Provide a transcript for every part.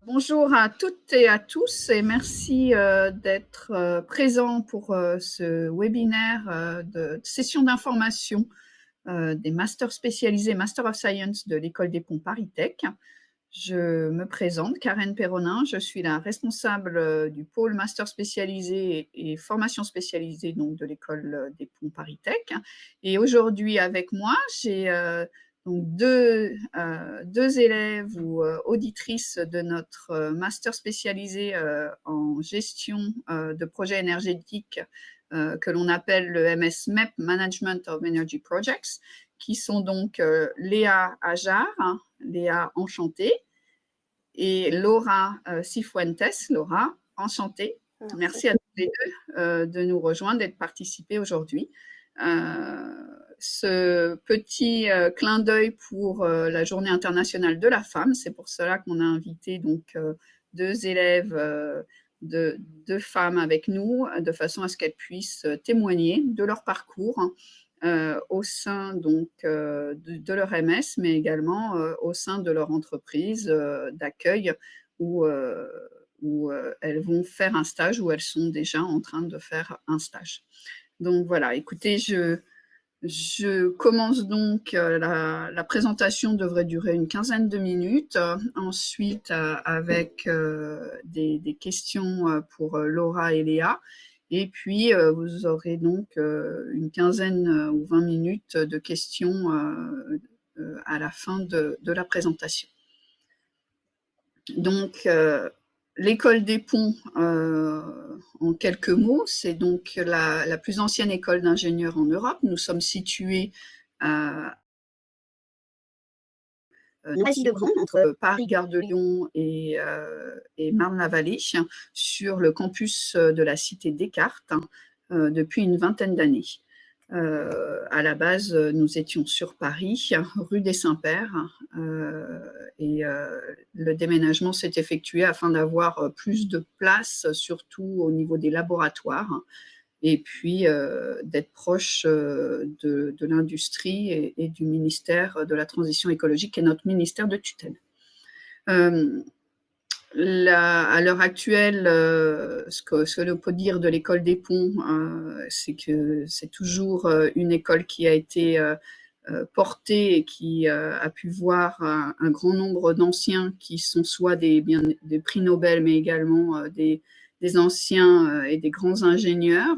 Bonjour à toutes et à tous et merci d'être présents pour ce webinaire de session d'information des masters spécialisés Master of Science de l'École des Ponts Paris Tech. Je me présente, Karen Perronin, je suis la responsable du pôle master spécialisé et formation spécialisée donc, de l'École des Ponts Paris Tech. Et aujourd'hui avec moi, j'ai donc deux élèves ou auditrices de notre master spécialisé en gestion de projets énergétiques que l'on appelle le MS MEP, Management of Energy Projects, qui sont donc Léa Ajar, Léa enchantée, et Laura Cifuentes. Laura, enchantée. Merci à tous les deux de nous rejoindre et de participer aujourd'hui. Ce petit clin d'œil pour la Journée internationale de la femme, c'est pour cela qu'on a invité donc deux élèves deux femmes avec nous, de façon à ce qu'elles puissent témoigner de leur parcours au sein donc, de leur MS, mais également au sein de leur entreprise d'accueil où elles vont faire un stage, où elles sont déjà en train de faire un stage. Donc voilà, écoutez, je commence donc, la présentation devrait durer une quinzaine de minutes. Ensuite, avec des questions pour Laura et Léa. Et puis, vous aurez donc une quinzaine ou 20 minutes de questions à la fin de la présentation. Donc, l'École des Ponts, en quelques mots, c'est donc la plus ancienne école d'ingénieurs en Europe. Nous sommes situés à Noisy-le-Grand, entre Paris, Gare de Lyon et Marne-la-Vallée, sur le campus de la cité Descartes, depuis une vingtaine d'années. À la base, nous étions sur Paris, rue des Saints-Pères, et le déménagement s'est effectué afin d'avoir plus de place, surtout au niveau des laboratoires, et puis d'être proche de l'industrie et du ministère de la Transition écologique, qui est notre ministère de tutelle. À l'heure actuelle, ce que l'on peut dire de l'École des Ponts, c'est que c'est toujours une école qui a été portée et qui a pu voir un grand nombre d'anciens qui sont soit des prix Nobel, mais également des anciens et des grands ingénieurs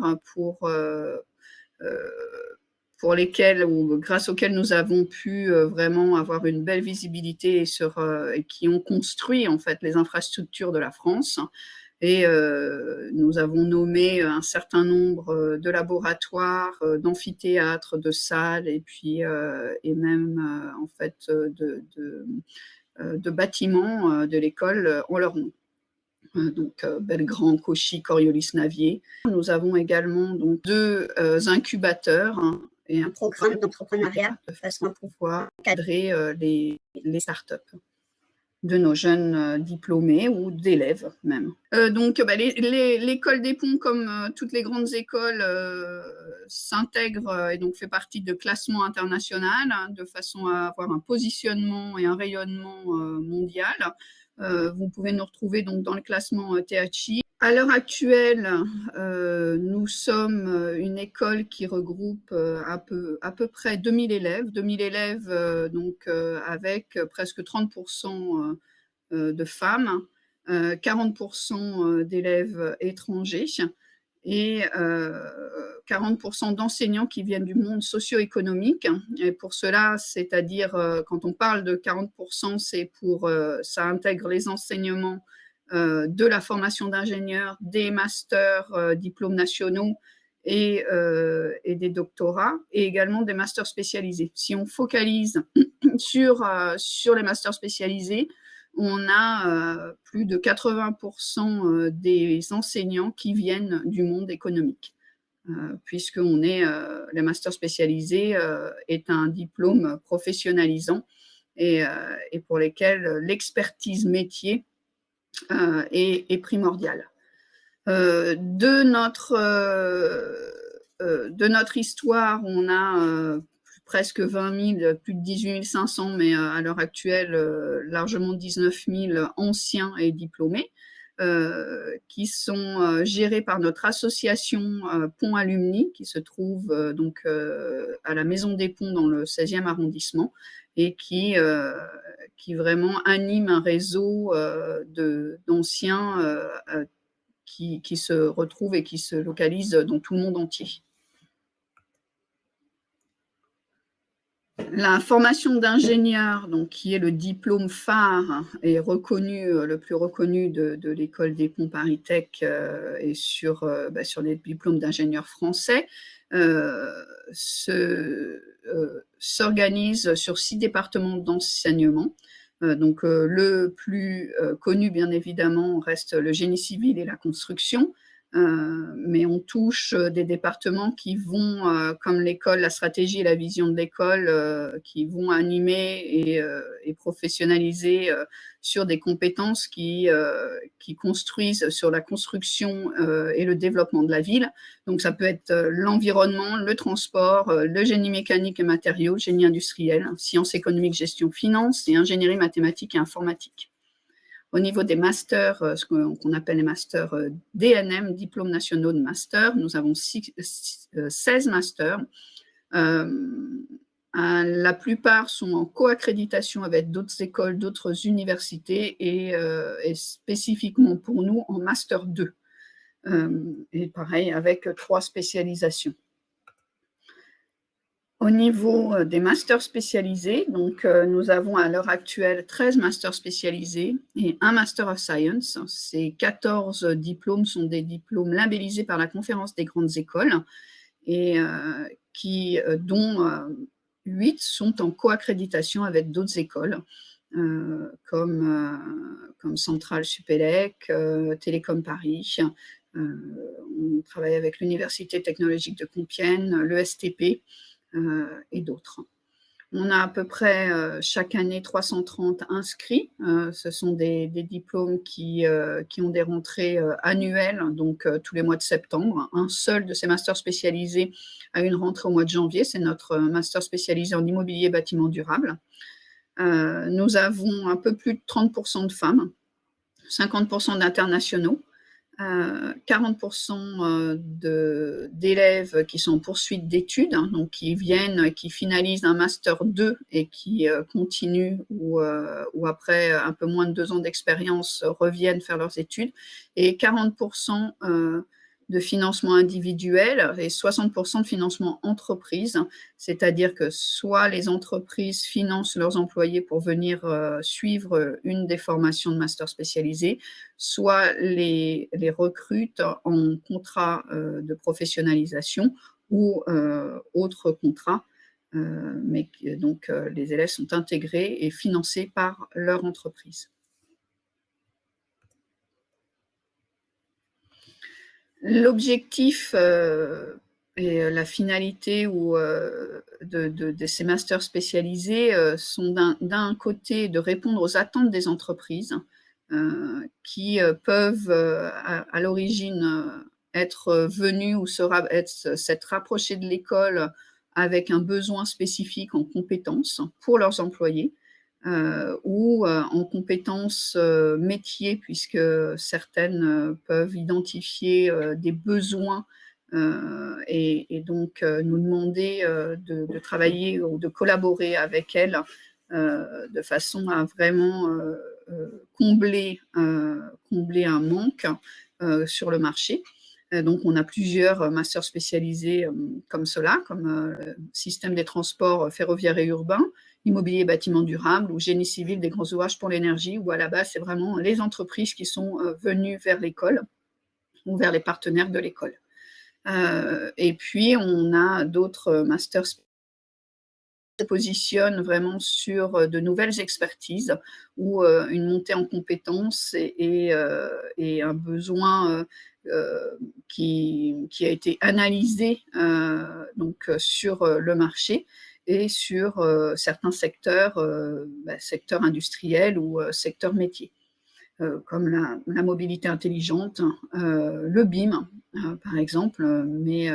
pour lesquels ou grâce auxquels nous avons pu vraiment avoir une belle visibilité et qui ont construit en fait les infrastructures de la France. Et nous avons nommé un certain nombre de laboratoires, d'amphithéâtres, de salles, et puis et même en fait de bâtiments de l'école en leur nom. Donc Belgrand, Cauchy, Coriolis-Navier. Nous avons également donc deux incubateurs et un programme d'entrepreneuriat de façon à pouvoir cadrer les startups de nos jeunes diplômés ou d'élèves même. Donc l'école des Ponts, comme toutes les grandes écoles, s'intègre et donc fait partie de classements internationaux de façon à avoir un positionnement et un rayonnement mondial. Vous pouvez nous retrouver donc dans le classement THI. À l'heure actuelle, nous sommes une école qui regroupe à peu près 2000 élèves, donc avec presque 30% de femmes, 40% d'élèves étrangers et 40% d'enseignants qui viennent du monde socio-économique. Et pour cela, c'est-à-dire quand on parle de 40%, c'est ça intègre les enseignements de la formation d'ingénieurs, des masters, diplômes nationaux et des doctorats, et également des masters spécialisés. Si on focalise sur les masters spécialisés, on a plus de 80% des enseignants qui viennent du monde économique, les masters spécialisés est un diplôme professionnalisant et pour lesquels l'expertise métier est primordiale. De notre histoire, on a presque 20 000, plus de 18 500, mais à l'heure actuelle, largement 19 000 anciens et diplômés qui sont gérés par notre association Ponts Alumni, qui se trouve donc à la Maison des Ponts dans le 16e arrondissement et qui vraiment anime un réseau d'anciens qui se retrouvent et qui se localisent dans tout le monde entier. La formation d'ingénieur, donc qui est le diplôme phare et reconnu, le plus reconnu de l'école des Ponts ParisTech et sur les diplômes d'ingénieurs français, s'organise sur 6 départements d'enseignement. Donc le plus connu, bien évidemment, reste le génie civil et la construction. Mais on touche des départements qui vont, comme l'école, la stratégie et la vision de l'école, qui vont animer et professionnaliser sur des compétences qui construisent sur la construction et le développement de la ville. Donc ça peut être l'environnement, le transport, le génie mécanique et matériaux, génie industriel, sciences économiques, gestion, finance et ingénierie mathématique et informatique. Au niveau des masters, ce qu'on appelle les masters DNM, diplômes nationaux de master, nous avons 16 masters. La plupart sont en co-accréditation avec d'autres écoles, d'autres universités et spécifiquement pour nous en master 2. Et pareil, avec 3 spécialisations. Au niveau des masters spécialisés, donc nous avons à l'heure actuelle 13 masters spécialisés et un Master of Science. Ces 14 diplômes sont des diplômes labellisés par la Conférence des grandes écoles et dont 8 sont en co-accréditation avec d'autres écoles comme Centrale Supélec, Télécom Paris. On travaille avec l'Université technologique de Compiègne, l'ESTP, et d'autres. On a à peu près chaque année 330 inscrits. Ce sont des diplômes qui ont des rentrées annuelles, donc tous les mois de septembre. Un seul de ces masters spécialisés a une rentrée au mois de janvier. C'est notre master spécialisé en immobilier et bâtiment durable. Nous avons un peu plus de 30% de femmes, 50% d'internationaux. 40% d'élèves qui sont en poursuite d'études, hein, donc qui finalisent un master 2 et qui continuent ou après un peu moins de 2 ans d'expérience reviennent faire leurs études, et 40% de financement individuel et 60% de financement entreprise, c'est-à-dire que soit les entreprises financent leurs employés pour venir suivre une des formations de master spécialisé, soit les recrutent en contrat de professionnalisation ou autre contrat, mais donc les élèves sont intégrés et financés par leur entreprise. L'objectif et la finalité de ces masters spécialisés sont d'un côté de répondre aux attentes des entreprises qui peuvent à l'origine être venues ou s'être rapprochées de l'école avec un besoin spécifique en compétences pour leurs employés. Ou en compétences métiers, puisque certaines peuvent identifier des besoins et donc nous demander de travailler ou de collaborer avec elles de façon à vraiment combler un manque sur le marché. Donc, on a plusieurs masters spécialisés comme cela, comme système des transports ferroviaires et urbains, immobilier et bâtiment durable ou génie civil des grands ouvrages pour l'énergie, où à la base, c'est vraiment les entreprises qui sont venues vers l'école ou vers les partenaires de l'école. Et puis, on a d'autres masters qui se positionnent vraiment sur de nouvelles expertises ou une montée en compétences et un besoin qui a été analysé donc, sur le marché et sur certains secteurs, secteurs industriels ou secteurs métiers, comme la mobilité intelligente, le BIM, par exemple, mais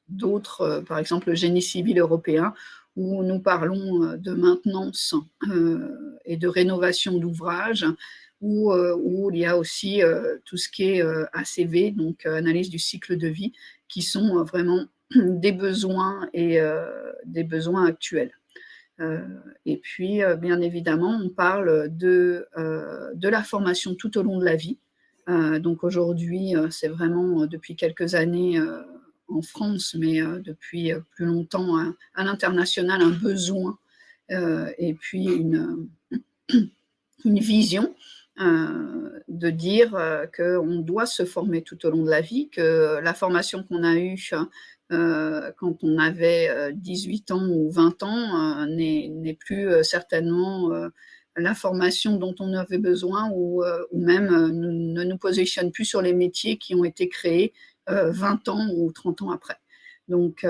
d'autres, par exemple le génie civil européen, où nous parlons de maintenance et de rénovation d'ouvrages, où il y a aussi tout ce qui est ACV, donc analyse du cycle de vie, qui sont vraiment des besoins et des besoins actuels. Et puis, bien évidemment, on parle de la formation tout au long de la vie. Donc aujourd'hui, c'est vraiment depuis quelques années en France, mais depuis plus longtemps à l'international, un besoin et puis une vision de dire qu'on doit se former tout au long de la vie, que la formation qu'on a eue quand on avait 18 ans ou 20 ans n'est plus certainement la formation dont on avait besoin ou même ne nous positionne plus sur les métiers qui ont été créés 20 ans ou 30 ans après. Donc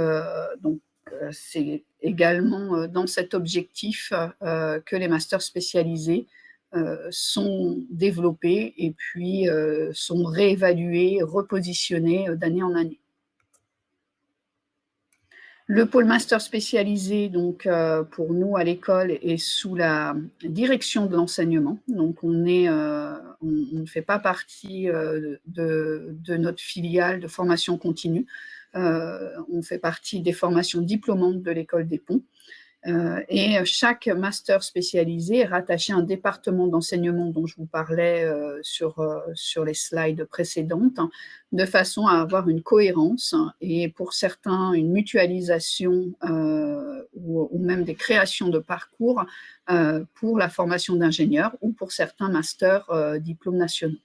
c'est également dans cet objectif que les masters spécialisés sont développés et puis sont réévalués, repositionnés d'année en année. Le pôle master spécialisé, donc pour nous à l'école, est sous la direction de l'enseignement. Donc on ne fait pas partie de notre filiale de formation continue. On fait partie des formations diplômantes de l'école des ponts. Et chaque master spécialisé est rattaché à un département d'enseignement dont je vous parlais sur les slides précédentes, de façon à avoir une cohérence et pour certains une mutualisation ou même des créations de parcours pour la formation d'ingénieurs ou pour certains masters diplômes nationaux.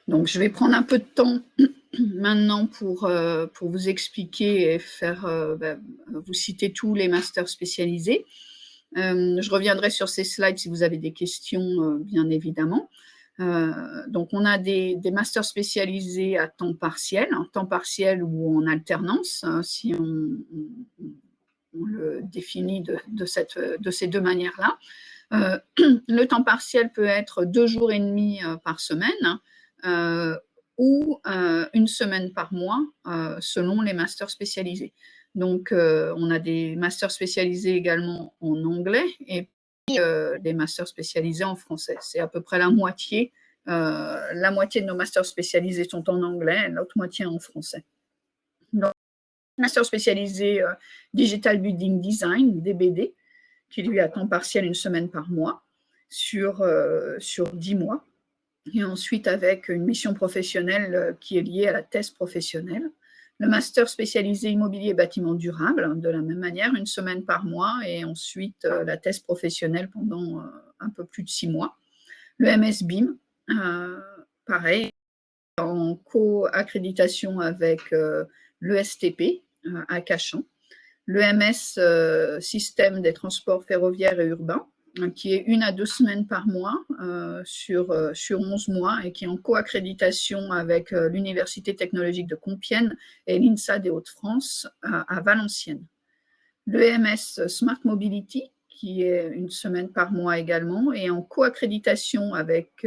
Donc je vais prendre un peu de temps maintenant pour vous expliquer et vous citer tous les masters spécialisés. Je reviendrai sur ces slides si vous avez des questions, bien évidemment. Donc, on a des masters spécialisés à temps partiel ou en alternance, si on le définit de ces deux manières-là. Le temps partiel peut être 2 jours et demi par semaine, ou une semaine par mois selon les masters spécialisés. Donc, on a des masters spécialisés également en anglais et puis des masters spécialisés en français. C'est à peu près la moitié. La moitié de nos masters spécialisés sont en anglais, l'autre moitié en français. Donc, master spécialisé Digital Building Design, DBD, qui lui a temps partiel une semaine par mois sur 10 mois. Et ensuite avec une mission professionnelle qui est liée à la thèse professionnelle. Le master spécialisé immobilier et bâtiment durable, de la même manière, une semaine par mois, et ensuite la thèse professionnelle pendant un peu plus de 6 mois. Le MS BIM, pareil, en co-accréditation avec l'ESTP à Cachan. Le MS Système des transports ferroviaires et urbains, qui est 1 à 2 semaines par mois sur 11 mois et qui est en co-accréditation avec l'Université technologique de Compiègne et l'INSA des Hauts-de-France à Valenciennes. Le MS Smart Mobility, qui est 1 semaine par mois également, et en co-accréditation avec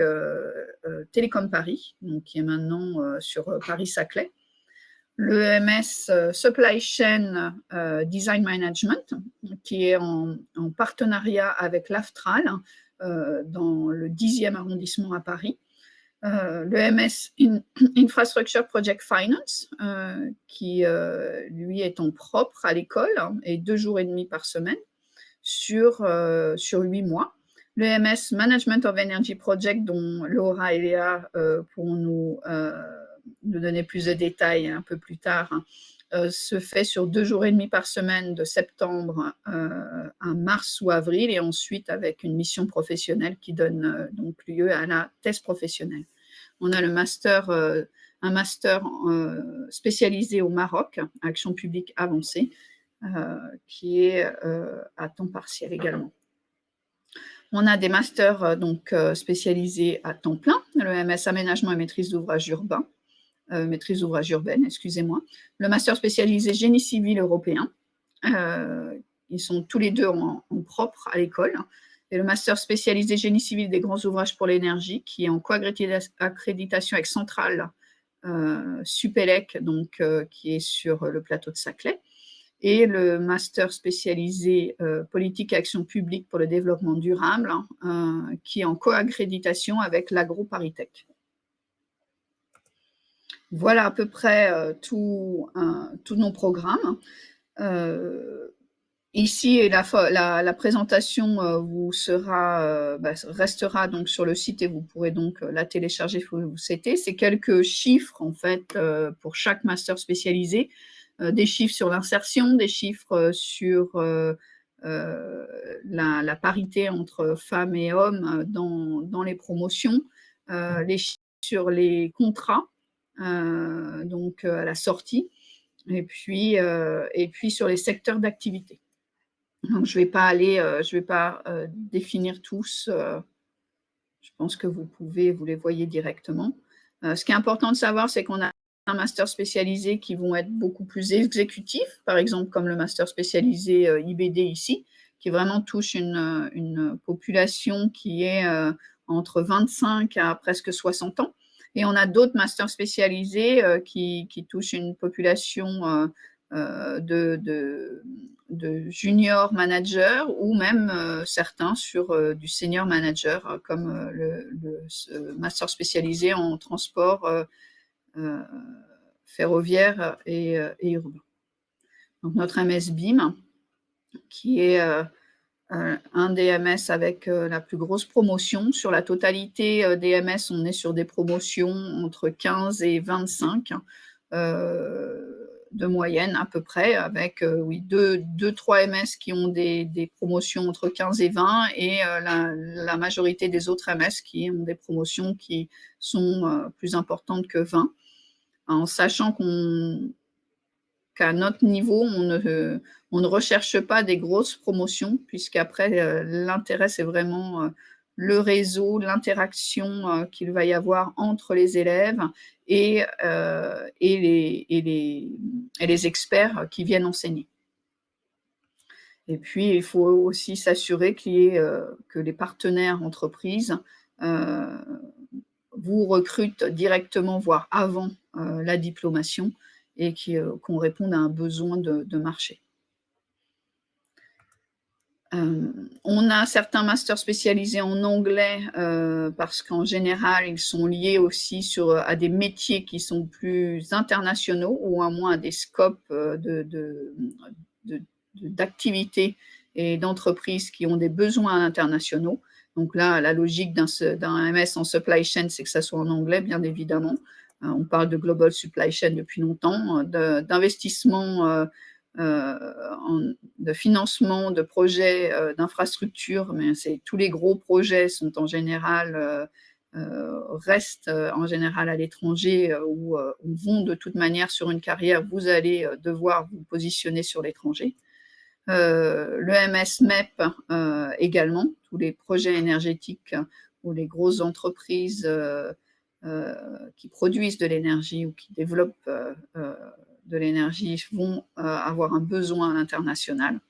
Télécom Paris, donc qui est maintenant sur Paris-Saclay. Le MS Supply Chain Design Management, qui est en partenariat avec l'AFTRAL dans le 10e arrondissement à Paris. Le MS Infrastructure Project Finance, qui lui est en propre à l'école et 2 jours et demi par semaine sur 8 mois. Le MS Management of Energy Project, dont Laura et Léa pourront nous donner plus de détails un peu plus tard, se fait sur 2 jours et demi par semaine de septembre à mars ou avril, et ensuite avec une mission professionnelle qui donne donc lieu à la thèse professionnelle. On a un master spécialisé au Maroc, action publique avancée, qui est à temps partiel également. On a des masters spécialisés à temps plein, le MS Aménagement et maîtrise d'ouvrages urbains, maîtrise d'ouvrage urbaine, excusez-moi. Le master spécialisé génie civil européen. Ils sont tous les deux en propre à l'école. Et le master spécialisé génie civil des grands ouvrages pour l'énergie, qui est en co-accréditation avec Centrale Supélec, donc qui est sur le plateau de Saclay, et le master spécialisé politique et action publique pour le développement durable, qui est en co-accréditation avec l'AgroParisTech. Voilà à peu près tous nos programmes. Ici, la présentation vous restera donc sur le site et vous pourrez donc la télécharger si vous souhaitez. C'est quelques chiffres en fait pour chaque master spécialisé, des chiffres sur l'insertion, des chiffres sur la parité entre femmes et hommes dans les promotions, les chiffres sur les contrats, donc à la sortie, et puis sur les secteurs d'activité. Donc, je vais pas définir tous. Je pense que vous les voyez directement. Ce qui est important de savoir, c'est qu'on a un master spécialisé qui vont être beaucoup plus exécutifs, par exemple comme le master spécialisé IBD ici, qui vraiment touche une population qui est entre 25 à presque 60 ans. Et on a d'autres masters spécialisés qui touchent une population de junior manager ou même certains sur du senior manager, comme le master spécialisé en transport ferroviaire et urbain. Donc notre MS BIM, qui est un des MS avec la plus grosse promotion. Sur la totalité des MS, on est sur des promotions entre 15 et 25 de moyenne à peu près, avec 2-3 MS qui ont des promotions entre 15 et 20 et la majorité des autres MS qui ont des promotions qui sont plus importantes que 20, en sachant qu'à notre niveau, on ne recherche pas des grosses promotions, puisqu'après, l'intérêt, c'est vraiment le réseau, l'interaction qu'il va y avoir entre les élèves et les experts qui viennent enseigner. Et puis, il faut aussi s'assurer que les partenaires entreprises vous recrutent directement, voire avant la diplomation, et qu'on réponde à un besoin de marché. On a certains masters spécialisés en anglais parce qu'en général, ils sont liés aussi à des métiers qui sont plus internationaux ou à moins à des scopes d'activités et d'entreprises qui ont des besoins internationaux. Donc là, la logique d'un MS en supply chain, c'est que ça soit en anglais, bien évidemment. On parle de global supply chain depuis longtemps, d'investissement, de financement de projets d'infrastructures, mais tous les gros projets sont en général restent en général à l'étranger ou vont de toute manière sur une carrière. Vous allez devoir vous positionner sur l'étranger. Le MS MEP également, tous les projets énergétiques ou les grosses entreprises qui produisent de l'énergie ou qui développent de l'énergie vont avoir un besoin à l'international.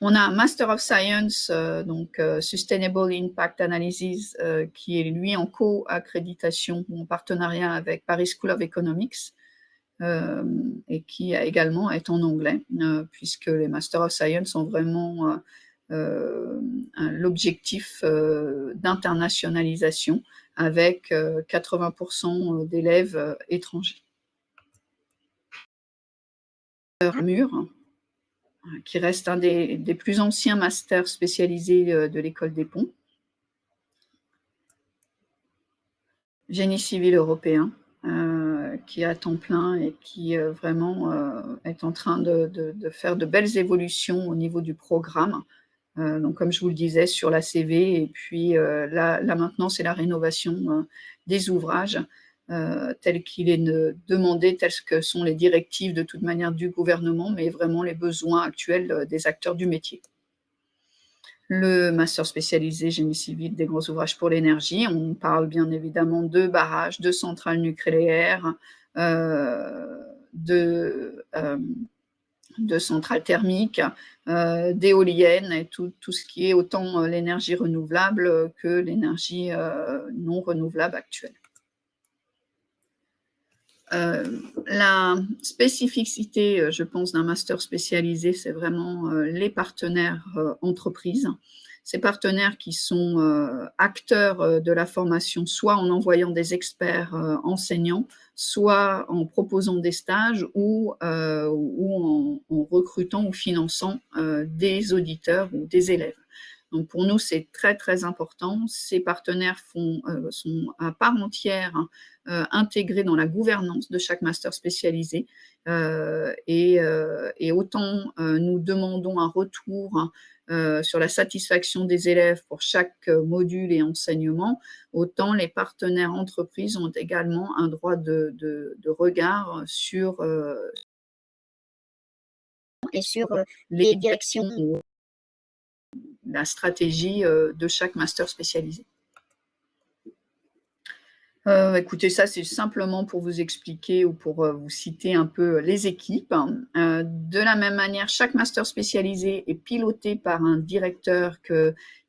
On a un Master of Science, donc Sustainable Impact Analysis, qui est lui en co-accréditation ou en partenariat avec Paris School of Economics, et qui également est en anglais, puisque les Master of Science ont vraiment l'objectif d'internationalisation avec 80% d'élèves étrangers. Mur, qui reste un des plus anciens masters spécialisés de l'école des ponts. Génie civil européen, qui est à temps plein et qui vraiment est en train de faire de belles évolutions au niveau du programme. Donc, comme je vous le disais, sur la CV, et puis là maintenant, c'est la rénovation des ouvrages tel qu'il est demandé, tels que sont les directives de toute manière du gouvernement, mais vraiment les besoins actuels des acteurs du métier. le master spécialisé génie civil des grands ouvrages pour l'énergie. On parle bien évidemment de barrages, de centrales nucléaires, de centrales thermiques, d'éoliennes et tout ce qui est autant l'énergie renouvelable que l'énergie non renouvelable actuelle. La spécificité, je pense, d'un master spécialisé, c'est vraiment les partenaires entreprises. Ces partenaires qui sont acteurs de la formation, soit en envoyant des experts enseignants, soit en proposant des stages ou en recrutant ou finançant des auditeurs ou des élèves. Donc pour nous, c'est très, très important. Ces partenaires sont à part entière intégrés dans la gouvernance de chaque master spécialisé. Et autant nous demandons un retour sur la satisfaction des élèves pour chaque module et enseignement, autant les partenaires entreprises ont également un droit de regard sur les directions ou la stratégie de chaque master spécialisé. Écoutez, ça, c'est simplement pour vous expliquer ou pour vous citer un peu les équipes. De la même manière, chaque master spécialisé est piloté par un directeur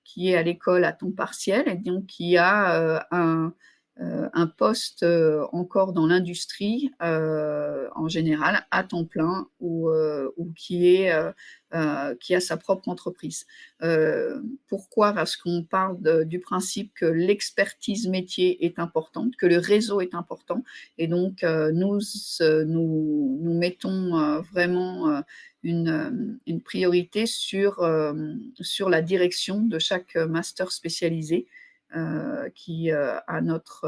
qui est à l'école à temps partiel et donc qui a un poste encore dans l'industrie en général à temps plein ou qui a sa propre entreprise. Pourquoi? Parce qu'on parle du principe que l'expertise métier est importante, que le réseau est important et donc nous mettons vraiment une priorité sur la direction de chaque master spécialisé qui, à notre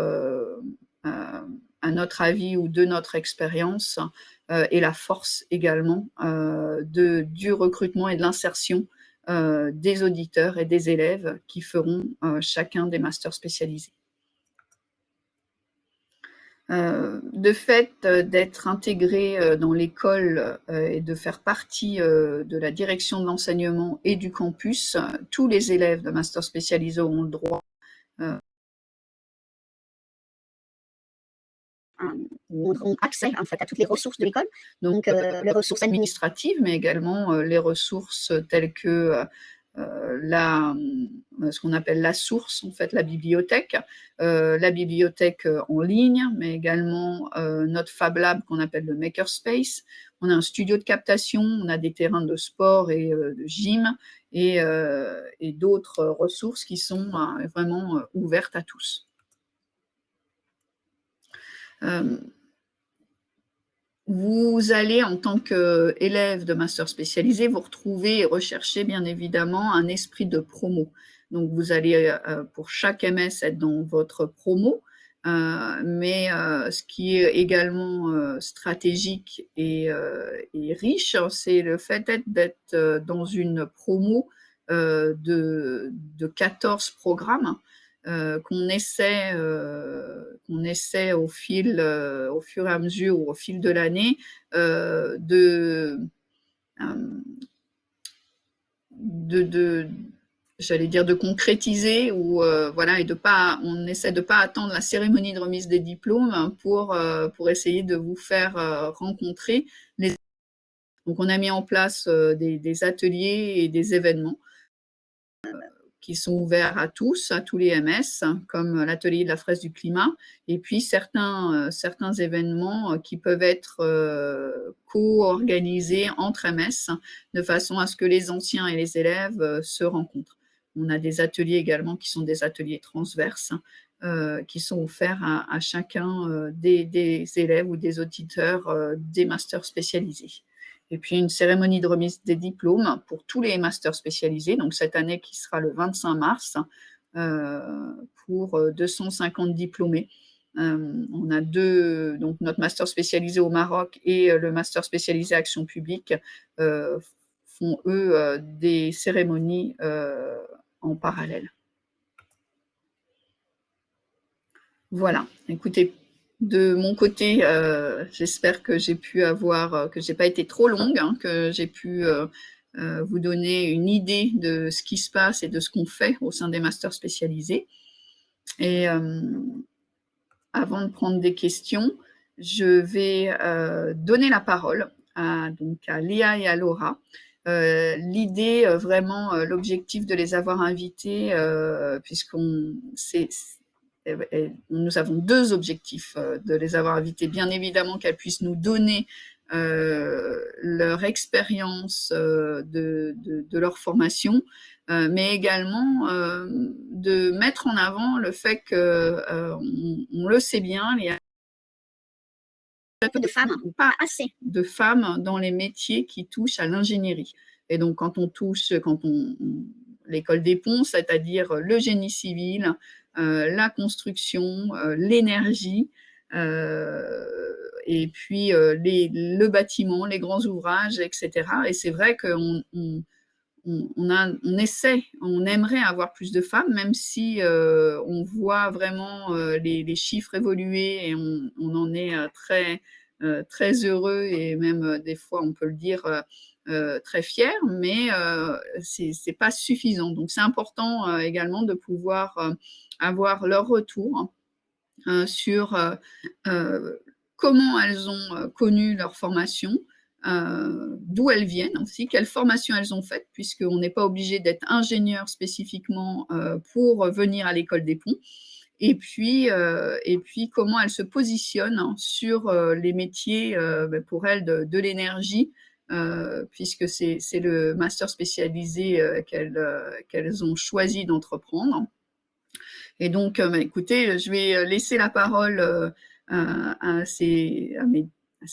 avis ou de notre expérience, est la force également du recrutement et de l'insertion des auditeurs et des élèves qui feront chacun des masters spécialisés. De fait d'être intégré dans l'école et de faire partie de la direction de l'enseignement et du campus, tous les élèves de master spécialisés auront le droit auront accès en fait à toutes les ressources de l'école, donc les ressources administratives, mais également les ressources telles que ce qu'on appelle la source, en fait, la bibliothèque en ligne, mais également notre Fab Lab qu'on appelle le Makerspace. On a un studio de captation, on a des terrains de sport et de gym et d'autres ressources qui sont vraiment ouvertes à tous. Vous allez, en tant qu'élève de master spécialisé, vous retrouver et rechercher bien évidemment un esprit de promo. Donc vous allez pour chaque MS être dans votre promo, mais ce qui est également stratégique et riche, c'est le fait d'être dans une promo de 14 programmes qu'on essaie au fur et à mesure ou au fil de l'année j'allais dire de concrétiser ou voilà, et on essaie de pas attendre la cérémonie de remise des diplômes pour essayer de vous faire rencontrer les. Donc on a mis en place des ateliers et des événements qui sont ouverts à tous les MS, comme l'atelier de la fraise du climat, et puis certains événements qui peuvent être co-organisés entre MS, de façon à ce que les anciens et les élèves se rencontrent. On a des ateliers également qui sont des ateliers transverses, qui sont offerts à chacun des élèves ou des auditeurs des masters spécialisés. Et puis une cérémonie de remise des diplômes pour tous les masters spécialisés, donc cette année qui sera le 25 mars, pour 250 diplômés. On a donc notre master spécialisé au Maroc et le master spécialisé Action publique font, eux, des cérémonies en parallèle. Voilà, écoutez, de mon côté, j'espère que j'ai pu que j'ai pas été trop longue, hein, que j'ai pu vous donner une idée de ce qui se passe et de ce qu'on fait au sein des masters spécialisés. Et avant de prendre des questions, je vais donner la parole donc à Léa et à Laura. L'idée, vraiment, l'objectif de les avoir invités, nous avons deux objectifs de les avoir invités. Bien évidemment qu'elles puissent nous donner leur expérience de leur formation, mais également de mettre en avant le fait que, on le sait bien, il y a peu de femmes, ou pas assez de femmes dans les métiers qui touchent à l'ingénierie. Et donc, quand l'école des ponts, c'est-à-dire le génie civil, la construction, l'énergie, et puis le bâtiment, les grands ouvrages, etc. Et c'est vrai qu'on on aimerait avoir plus de femmes, même si on voit vraiment les chiffres évoluer et on en est très heureux et même des fois, on peut le dire, très fier, mais c'est pas suffisant. Donc, c'est important également de pouvoir avoir leur retour sur comment elles ont connu leur formation, d'où elles viennent aussi, quelle formation elles ont faite, puisqu'on n'est pas obligé d'être ingénieur spécifiquement pour venir à l'école des ponts. Et puis comment elles se positionnent sur les métiers pour elles de l'énergie, puisque c'est le master spécialisé qu'elles ont choisi d'entreprendre. Et donc, écoutez, je vais laisser la parole à ces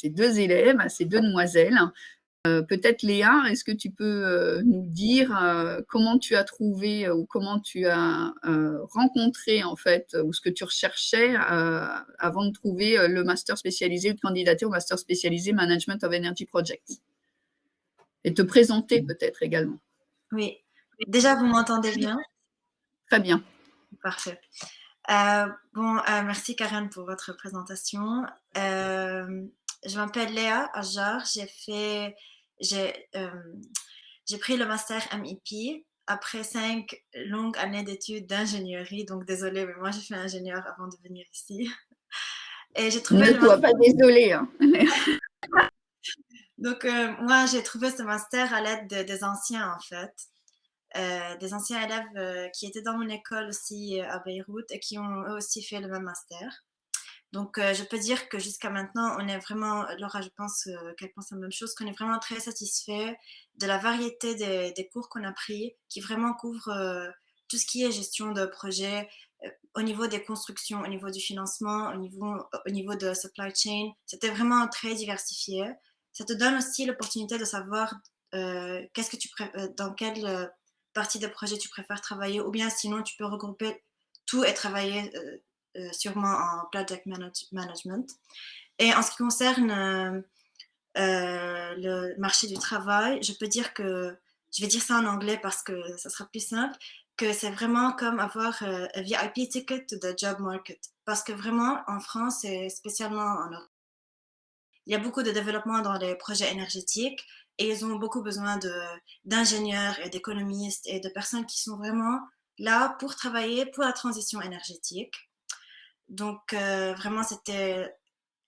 deux élèves, à ces deux demoiselles. Peut-être Léa, est-ce que tu peux nous dire comment tu as trouvé ou comment tu as rencontré en fait, ou ce que tu recherchais avant de trouver le master spécialisé ou de candidater au master spécialisé Management of Energy Projects, et te présenter peut-être également. Oui, déjà vous m'entendez bien? Très bien. Parfait. Merci Karen pour votre présentation. Je m'appelle Léa Ajar. J'ai pris le master MEP après 5 longues années d'études d'ingénierie. Donc désolée, mais moi j'ai fait ingénieur avant de venir ici. Et j'ai trouvé ne sois pas désolée. Hein. Donc moi j'ai trouvé ce master à l'aide des anciens en fait. Des anciens élèves qui étaient dans mon école aussi à Beyrouth et qui ont eux aussi fait le même master. Donc, je peux dire que jusqu'à maintenant, on est vraiment, Laura, je pense qu'elle pense la même chose, qu'on est vraiment très satisfait de la variété des cours qu'on a pris, qui vraiment couvrent tout ce qui est gestion de projet, au niveau des constructions, au niveau du financement, au niveau de supply chain. C'était vraiment très diversifié. Ça te donne aussi l'opportunité de savoir qu'est-ce que dans quelle partie de projet tu préfères travailler, ou bien sinon tu peux regrouper tout et travailler sûrement en project management. Et en ce qui concerne le marché du travail, je peux dire que, je vais dire ça en anglais parce que ça sera plus simple, que c'est vraiment comme avoir un VIP ticket to the job market. Parce que vraiment, en France et spécialement en Europe, il y a beaucoup de développement dans les projets énergétiques et ils ont beaucoup besoin d'ingénieurs et d'économistes et de personnes qui sont vraiment là pour travailler pour la transition énergétique. Donc, vraiment, c'était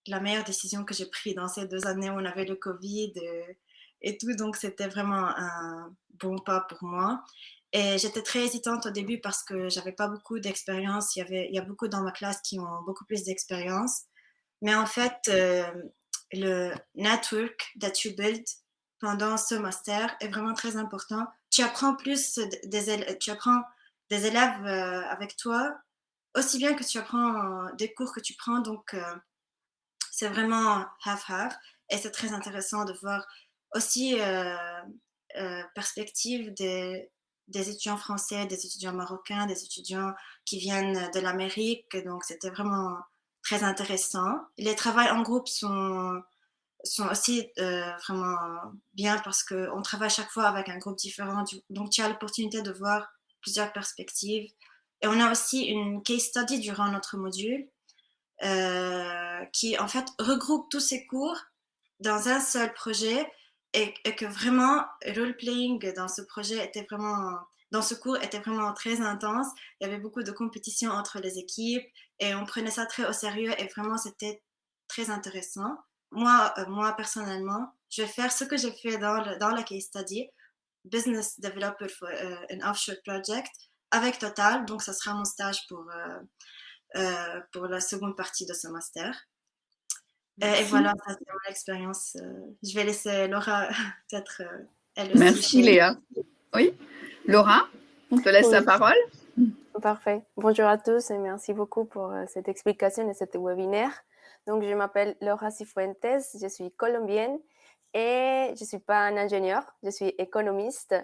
la meilleure décision que j'ai prise dans ces 2 années où on avait le Covid et tout. Donc, c'était vraiment un bon pas pour moi. Et j'étais très hésitante au début parce que j'avais pas beaucoup d'expérience. Il y a beaucoup dans ma classe qui ont beaucoup plus d'expérience. Mais en fait, le network that you build pendant ce master est vraiment très important. Tu apprends tu apprends des élèves avec toi, aussi bien que tu apprends des cours que tu prends. Donc, c'est vraiment half-half. Et c'est très intéressant de voir aussi perspective des étudiants français, des étudiants marocains, des étudiants qui viennent de l'Amérique. Donc, c'était vraiment très intéressant. Les travaux en groupe sont aussi vraiment bien parce qu'on travaille chaque fois avec un groupe différent. Donc, tu as l'opportunité de voir plusieurs perspectives. Et on a aussi une case study durant notre module qui, en fait, regroupe tous ces cours dans un seul projet et que vraiment, role-playing dans ce projet était vraiment, dans ce cours était vraiment très intense. Il y avait beaucoup de compétition entre les équipes et on prenait ça très au sérieux et vraiment c'était très intéressant. Moi personnellement, je vais faire ce que j'ai fait dans la case study, business developer for an offshore project avec Total. Donc ça sera mon stage pour la seconde partie de ce master. Et Merci. voilà, ça c'est mon expérience. Je vais laisser Laura peut-être elle aussi Merci share. Léa. Oui, Laura, on te laisse la Oui, parole. parfait. Bonjour à tous et merci beaucoup pour cette explication et cet webinaire. Donc, je m'appelle Laura Cifuentes, je suis colombienne et je ne suis pas un ingénieur, je suis économiste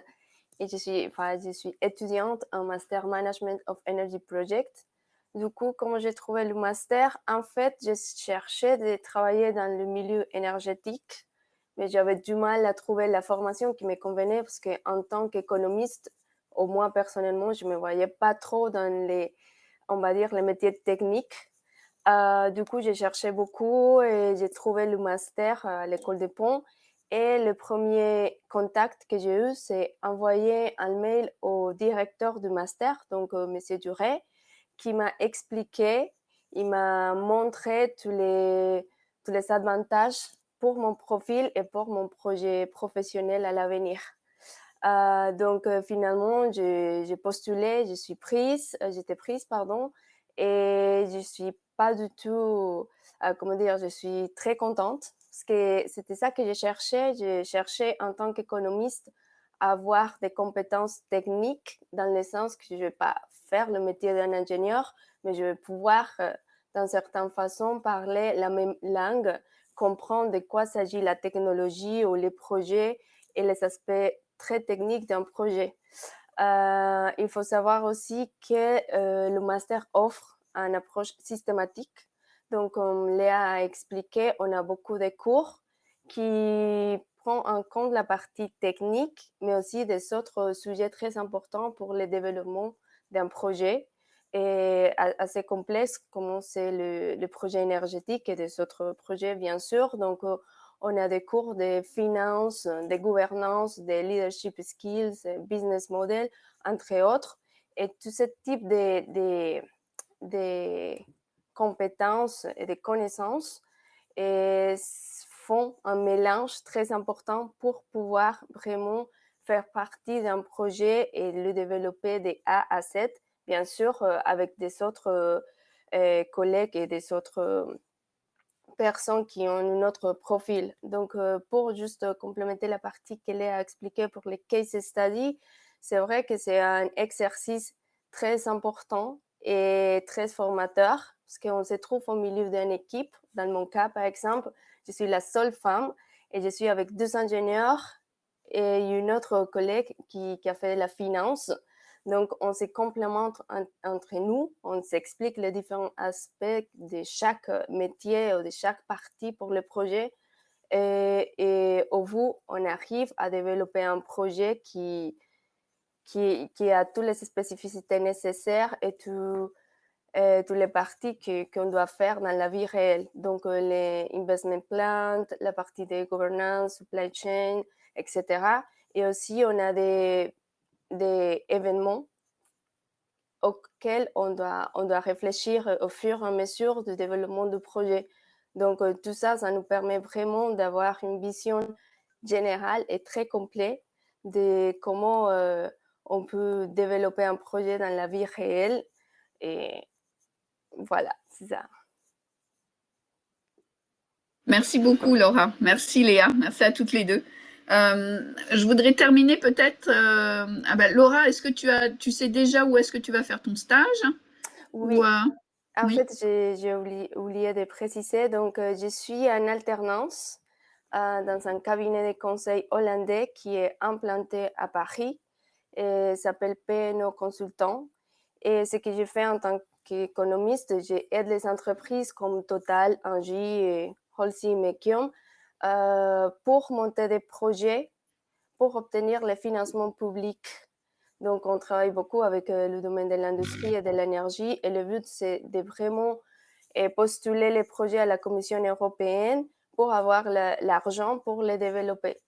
et je suis étudiante en Master Management of Energy Project. Du coup, comment j'ai trouvé le master? En fait, je cherchais de travailler dans le milieu énergétique, mais j'avais du mal à trouver la formation qui me convenait parce qu'en tant qu'économiste, au moins personnellement, je ne me voyais pas trop dans on va dire, les métiers techniques. Du coup, j'ai cherché beaucoup et j'ai trouvé le master à l'école des ponts. Et le premier contact que j'ai eu, c'est envoyer un mail au directeur du master, donc Monsieur Duret, qui m'a expliqué, il m'a montré tous les avantages pour mon profil et pour mon projet professionnel à l'avenir. Donc finalement, j'ai postulé, j'étais prise, pardon, et je suis pas du tout, comment dire, je suis très contente parce que c'était ça que je cherchais. Je cherchais en tant qu'économiste à avoir des compétences techniques dans le sens que je vais pas faire le métier d'un ingénieur, mais je vais pouvoir, dans certaines façons, parler la même langue, comprendre de quoi s'agit la technologie ou les projets et les aspects très techniques d'un projet. Il faut savoir aussi que le master offre une approche systématique. Donc, comme Léa a expliqué, on a beaucoup de cours qui prennent en compte la partie technique, mais aussi des autres sujets très importants pour le développement d'un projet et assez complexe, comme c'est le projet énergétique et des autres projets, bien sûr. Donc, on a des cours de finance, de gouvernance, de leadership skills, business model, entre autres. Et tout ce type de compétences et de connaissances et font un mélange très important pour pouvoir vraiment faire partie d'un projet et le développer de A à Z, bien sûr, avec des autres collègues et des autres personnes qui ont un autre profil. Donc, pour juste complémenter la partie qu'elle a expliquée pour les case studies, c'est vrai que c'est un exercice très important et très formateur parce qu'on se trouve au milieu d'une équipe. Dans mon cas, par exemple, je suis la seule femme et je suis avec 2 ingénieurs et une autre collègue qui a fait la finance. Donc, on se complémente entre nous, on s'explique les différents aspects de chaque métier ou de chaque partie pour le projet. Et au bout, on arrive à développer un projet qui a toutes les spécificités nécessaires et toutes les parties qu'on doit faire dans la vie réelle. Donc, les investment plans, la partie de governance, supply chain, etc. Et aussi, on a des événements auxquels on doit réfléchir au fur et à mesure du développement du projet. Donc, tout ça, ça nous permet vraiment d'avoir une vision générale et très complète de comment on peut développer un projet dans la vie réelle. Et voilà, c'est ça. Merci beaucoup, Laura. Merci, Léa. Merci à toutes les deux. Je voudrais terminer peut-être. Laura, est-ce que tu sais déjà où est-ce que tu vas faire ton stage? Oui, en Oui. fait, j'ai oublié de préciser. Donc, je suis en alternance dans un cabinet de conseil hollandais qui est implanté à Paris et s'appelle PNO Consultant. Et ce que j'ai fait en tant qu'économiste, j'aide les entreprises comme Total, Engie et Holcim et Guillaume pour monter des projets pour obtenir les financements publics. Donc, on travaille beaucoup avec le domaine de l'industrie et de l'énergie et le but, c'est de vraiment postuler les projets à la Commission européenne pour avoir l'argent pour les développer.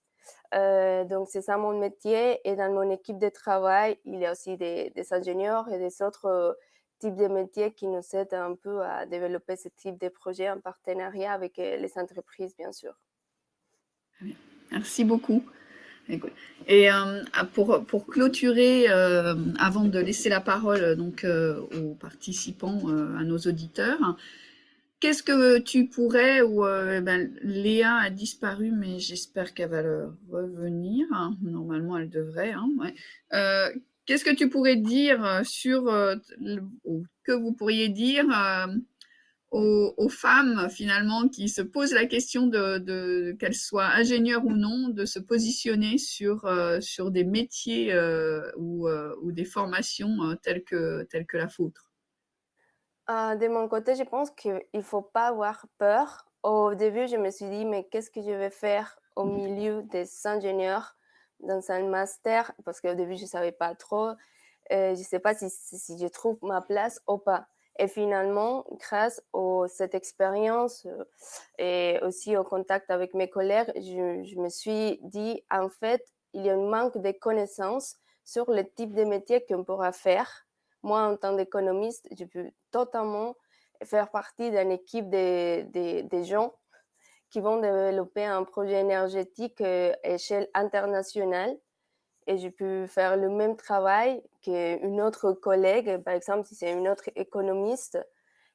Donc, c'est ça mon métier. Et dans mon équipe de travail, il y a aussi des ingénieurs et des autres types de métiers qui nous aident un peu à développer ce type de projet en partenariat avec les entreprises, bien sûr. Merci beaucoup. Et pour clôturer, avant de laisser la parole donc aux participants, à nos auditeurs, qu'est-ce que tu pourrais, ou Léa a disparu, mais j'espère qu'elle va revenir. Normalement, elle devrait. Hein, ouais. Qu'est-ce que tu pourrais dire sur, ou que vous pourriez dire aux femmes finalement qui se posent la question qu'elles soient ingénieures ou non, de se positionner sur des métiers ou des formations telles que la vôtre? De mon côté, je pense qu'il ne faut pas avoir peur. Au début, je me suis dit, mais qu'est-ce que je vais faire au milieu des ingénieurs dans un master? Parce qu'au début, je ne savais pas trop. Je ne sais pas si je trouve ma place ou pas. Et finalement, grâce à cette expérience et aussi au contact avec mes collègues, je me suis dit, en fait, il y a un manque de connaissances sur le type de métier qu'on pourra faire. Moi, en tant qu'économiste, je peux totalement faire partie d'une équipe des gens qui vont développer un projet énergétique à échelle internationale. Et je peux faire le même travail qu'une autre collègue, par exemple, si c'est une autre économiste.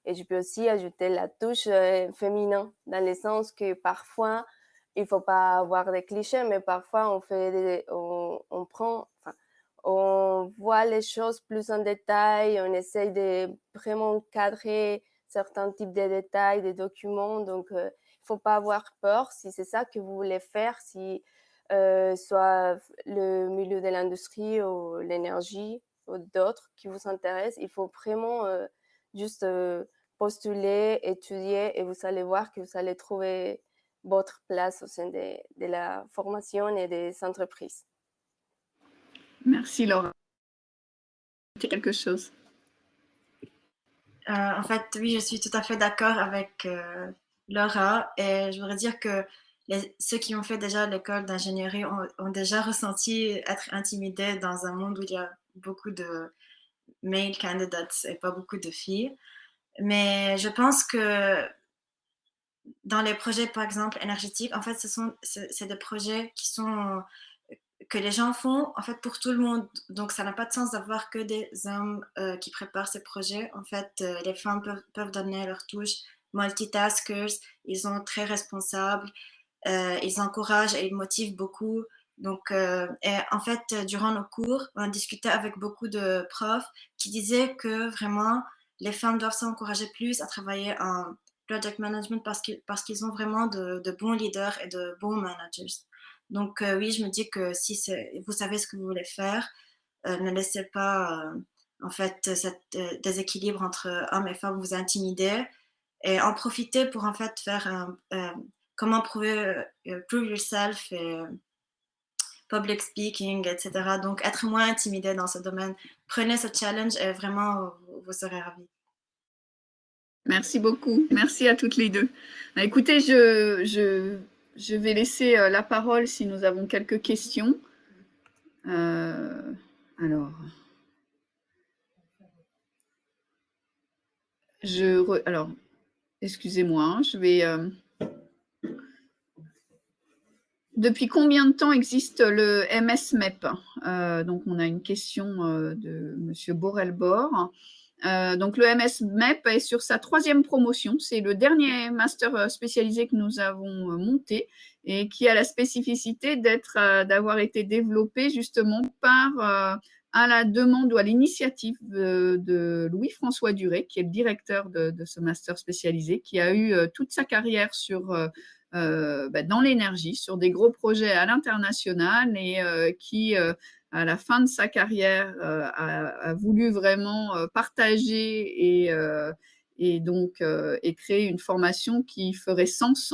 Et je peux aussi ajouter la touche féminin, dans le sens que parfois, il ne faut pas avoir des clichés, mais parfois on prend, enfin, on voit les choses plus en détail, on essaye de vraiment cadrer certains types de détails, des documents. Donc, il ne faut pas avoir peur si c'est ça que vous voulez faire, si soit le milieu de l'industrie ou l'énergie ou d'autres qui vous intéressent. Il faut vraiment juste postuler, étudier et vous allez voir que vous allez trouver votre place au sein de la formation et des entreprises. Merci Laura. C'est quelque chose. En fait, oui, je suis tout à fait d'accord avec Laura et je voudrais dire que ceux qui ont fait déjà l'école d'ingénierie ont déjà ressenti être intimidés dans un monde où il y a beaucoup de male candidates et pas beaucoup de filles. Mais je pense que dans les projets, par exemple, énergétiques, en fait, c'est des projets que les gens font en fait pour tout le monde. Donc, ça n'a pas de sens d'avoir que des hommes qui préparent ces projets. En fait, les femmes peuvent donner leur touche. Multitaskers, ils sont très responsables, ils encouragent et ils motivent beaucoup. Donc, et en fait, durant nos cours, on discutait avec beaucoup de profs qui disaient que vraiment, les femmes doivent s'encourager plus à travailler en project management parce qu'ils ont vraiment de bons leaders et de bons managers. Donc, oui, je me dis que si vous savez ce que vous voulez faire, ne laissez pas, en fait, cet déséquilibre entre hommes et femmes vous intimider et en profiter pour, en fait, faire comment prove yourself et public speaking, etc. Donc, être moins intimidé dans ce domaine. Prenez ce challenge et vraiment, vous serez ravis. Merci beaucoup. Merci à toutes les deux. Écoutez, je vais laisser la parole si nous avons quelques questions. Alors, excusez-moi, hein, je vais. Depuis combien de temps existe le MS-MEP? Donc, on a une question de Monsieur Borelbor. Donc, le MS-MEP est sur sa 3e promotion. C'est le dernier master spécialisé que nous avons monté et qui a la spécificité d'avoir été développé justement à la demande ou à l'initiative de Louis-François Duret, qui est le directeur de ce master spécialisé, qui a eu toute sa carrière dans l'énergie, sur des gros projets à l'international et qui, à la fin de sa carrière, a voulu vraiment partager et donc et créer une formation qui ferait sens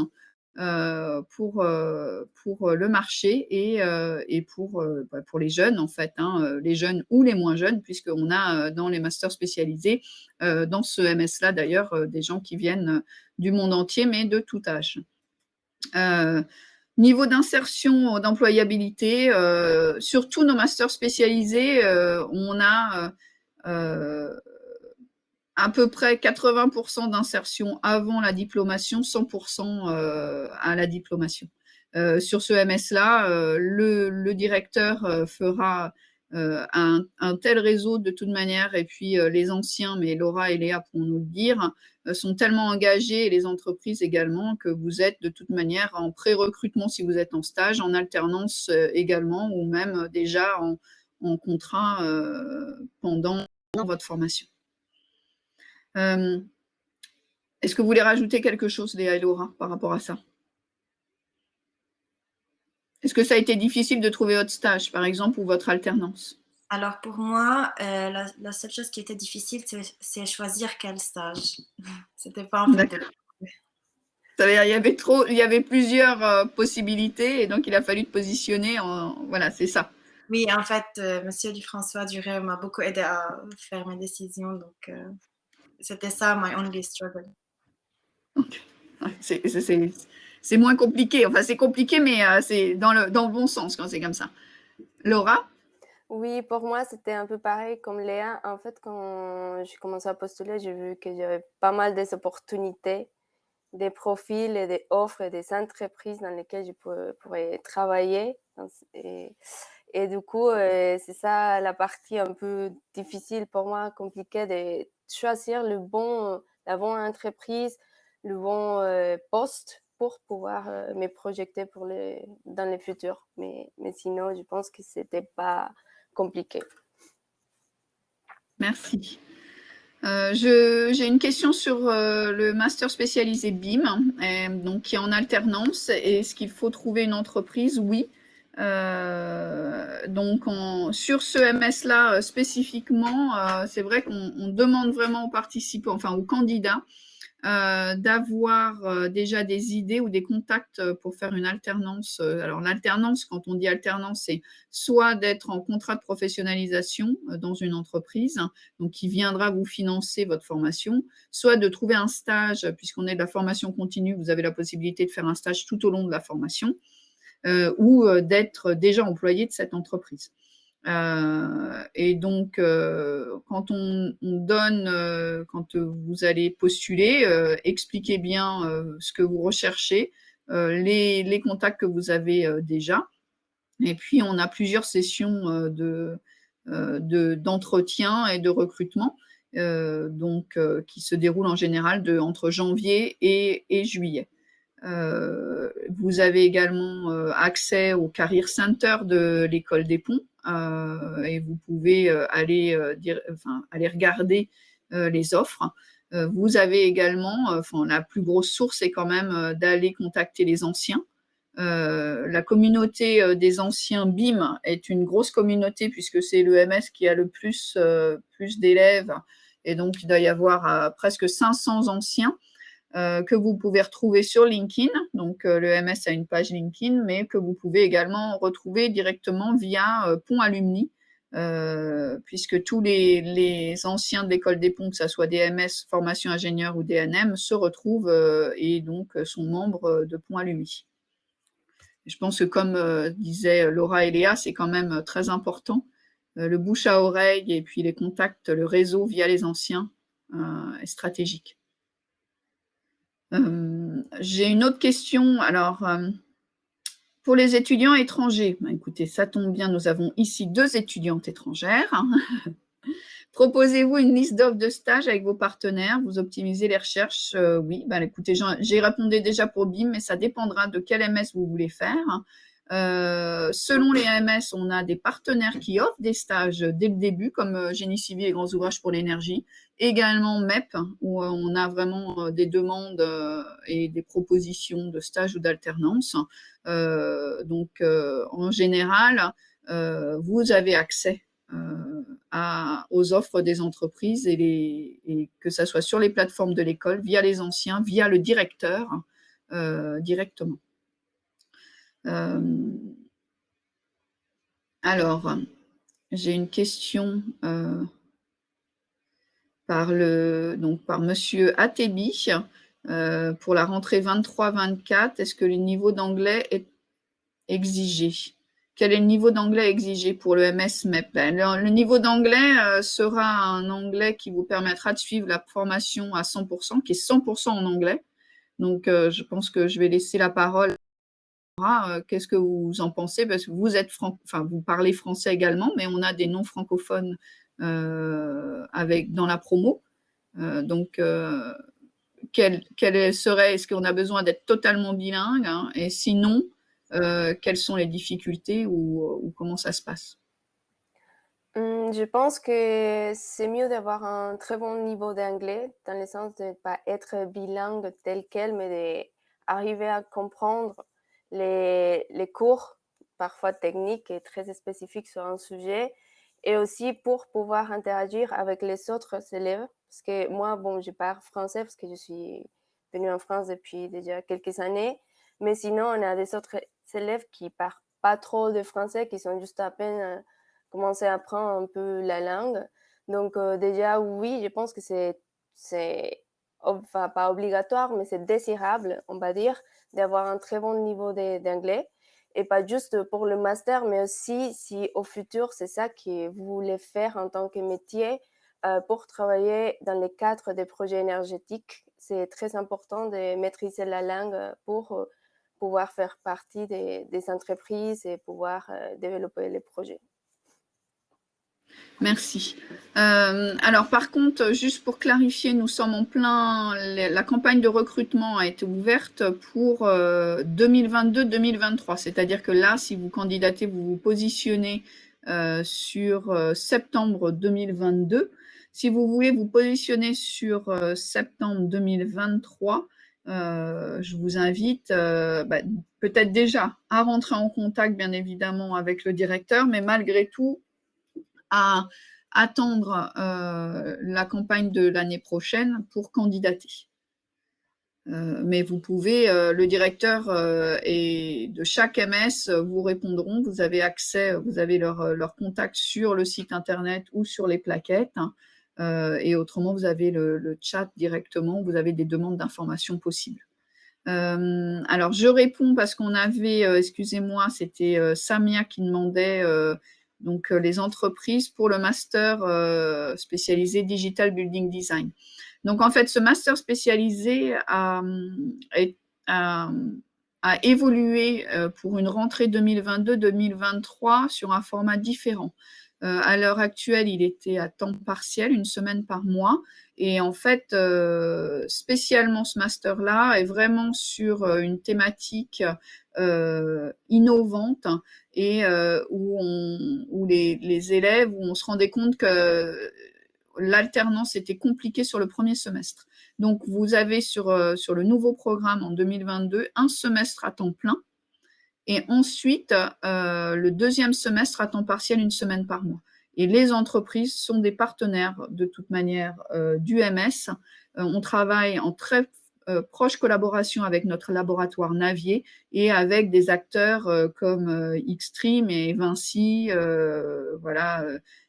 pour le marché et pour les jeunes en fait, hein, les jeunes ou les moins jeunes, puisqu'on a dans les masters spécialisés, dans ce MS-là d'ailleurs, des gens qui viennent du monde entier, mais de tout âge. Niveau d'insertion, d'employabilité, sur tous nos masters spécialisés, on a à peu près 80% d'insertion avant la diplomation, 100% à la diplomation. Sur ce MS-là, le directeur fera un tel réseau de toute manière, et puis les anciens, mais Laura et Léa pourront nous le dire, sont tellement engagés, et les entreprises également, que vous êtes de toute manière en pré-recrutement si vous êtes en stage, en alternance également, ou même déjà en contrat pendant votre formation. Est-ce que vous voulez rajouter quelque chose, Léa et Laura, par rapport à ça? Est-ce que ça a été difficile de trouver votre stage, par exemple, ou votre alternance? Alors pour moi, la seule chose qui était difficile, c'est choisir quel stage. C'était pas en fait. Il y avait plusieurs possibilités, et donc il a fallu te positionner en. Voilà, c'est ça. Oui, en fait, Monsieur François Duret m'a beaucoup aidé à faire mes décisions, donc c'était ça, my only struggle. Okay. C'est moins compliqué. Enfin, c'est compliqué, mais c'est dans le bon sens quand c'est comme ça. Laura? Oui, pour moi, c'était un peu pareil comme Léa. En fait, quand j'ai commencé à postuler, j'ai vu que j'avais pas mal des opportunités, des profils et des offres et des entreprises dans lesquelles je pourrais travailler. Et du coup, c'est ça la partie un peu difficile pour moi, compliquée, de choisir la bonne entreprise, le bon poste pour pouvoir me projeter dans le futur. Mais sinon, je pense que c'était pas compliqué. Merci. J'ai une question sur le master spécialisé BIM, donc qui est en alternance. Est-ce qu'il faut trouver une entreprise? Oui. Donc sur ce MS-là spécifiquement, c'est vrai qu'on demande vraiment aux participants, enfin aux candidats, d'avoir déjà des idées ou des contacts pour faire une alternance. Alors l'alternance, quand on dit alternance, c'est soit d'être en contrat de professionnalisation dans une entreprise, donc qui viendra vous financer votre formation, soit de trouver un stage, puisqu'on est de la formation continue, vous avez la possibilité de faire un stage tout au long de la formation, ou d'être déjà employé de cette entreprise. Et donc, quand on donne, quand vous allez postuler, expliquez bien ce que vous recherchez, les contacts que vous avez déjà. Et puis, on a plusieurs sessions d'entretien et de recrutement, donc qui se déroulent en général entre janvier et juillet. Vous avez également accès au Career Center de l'école des ponts, et vous pouvez aller regarder les offres. Vous avez également, la plus grosse source, c'est quand même d'aller contacter les anciens. La communauté des anciens BIM est une grosse communauté, puisque c'est le MS qui a le plus d'élèves, et donc il doit y avoir presque 500 anciens que vous pouvez retrouver sur LinkedIn. Donc, le MS a une page LinkedIn, mais que vous pouvez également retrouver directement via Pont Alumni, puisque tous les anciens de l'école des ponts, que ce soit DMS, formation ingénieur ou DNM, se retrouvent et donc sont membres de Pont Alumni. Je pense que, comme disaient Laura et Léa, c'est quand même très important. Le bouche à oreille et puis les contacts, le réseau via les anciens est stratégique. J'ai une autre question. Alors, pour les étudiants étrangers, écoutez, ça tombe bien, nous avons ici 2 étudiantes étrangères. Proposez-vous une liste d'offres de stage avec vos partenaires, vous optimisez les recherches? Oui, écoutez, j'ai répondu déjà pour BIM, mais ça dépendra de quel MS vous voulez faire. Selon les MS, on a des partenaires qui offrent des stages dès le début, comme Génie civil et Grands ouvrages pour l'énergie. Également MEP, où on a vraiment des demandes et des propositions de stages ou d'alternance. Donc, en général, vous avez accès aux offres des entreprises, et que ça soit sur les plateformes de l'école, via les anciens, via le directeur directement. Alors, j'ai une question par Monsieur Atebi pour la rentrée 23-24. Est-ce que le niveau d'anglais est exigé? Quel est le niveau d'anglais exigé pour le MS MEP? Le niveau d'anglais sera un anglais qui vous permettra de suivre la formation à 100%, qui est 100% en anglais. Donc, je pense que je vais laisser la parole à Laura. Qu'est-ce que vous en pensez? Parce que vous êtes vous parlez français également, mais on a des non-francophones dans la promo. Donc, est-ce qu'on a besoin d'être totalement bilingue, hein, et sinon, quelles sont les difficultés ou comment ça se passe? Je pense que c'est mieux d'avoir un très bon niveau d'anglais, dans le sens de ne pas être bilingue tel quel, mais d'arriver à comprendre les cours, parfois techniques et très spécifiques sur un sujet, et aussi pour pouvoir interagir avec les autres élèves. Parce que moi, bon, je parle français parce que je suis venue en France depuis déjà quelques années, mais sinon, on a des autres élèves qui parlent pas trop de français, qui sont juste à peine commencer à apprendre un peu la langue. Donc déjà, oui, je pense que c'est enfin, pas obligatoire, mais c'est désirable, on va dire, d'avoir un très bon niveau d'anglais. Et pas juste pour le master, mais aussi si au futur, c'est ça que vous voulez faire en tant que métier pour travailler dans le cadre des projets énergétiques. C'est très important de maîtriser la langue pour pouvoir faire partie des entreprises et pouvoir développer les projets. Merci. Alors par contre, juste pour clarifier, nous sommes en plein, la campagne de recrutement a été ouverte pour 2022-2023. C'est-à-dire que là, si vous candidatez, vous vous positionnez sur septembre 2022. Si vous voulez vous positionner sur septembre 2023, je vous invite peut-être déjà à rentrer en contact, bien évidemment, avec le directeur, mais malgré tout, à attendre la campagne de l'année prochaine pour candidater. Mais vous pouvez, le directeur et de chaque MS vous répondront. Vous avez accès, vous avez leur contact sur le site internet ou sur les plaquettes. Et autrement, vous avez le chat directement. Vous avez des demandes d'informations possibles. Alors, je réponds parce qu'on avait, excusez-moi, c'était Samia qui demandait donc les entreprises pour le master spécialisé Digital Building Design. Donc, en fait, ce master spécialisé a évolué pour une rentrée 2022-2023 sur un format différent. À l'heure actuelle, il était à temps partiel, une semaine par mois. Et en fait, spécialement ce master-là est vraiment sur une thématique innovante et où les élèves, où on se rendait compte que l'alternance était compliquée sur le premier semestre. Donc, vous avez sur le nouveau programme en 2022 un semestre à temps plein et ensuite le deuxième semestre à temps partiel, une semaine par mois. Et les entreprises sont des partenaires de toute manière du MS. On travaille en très proche collaboration avec notre laboratoire Navier et avec des acteurs comme Xtreme et Vinci, voilà,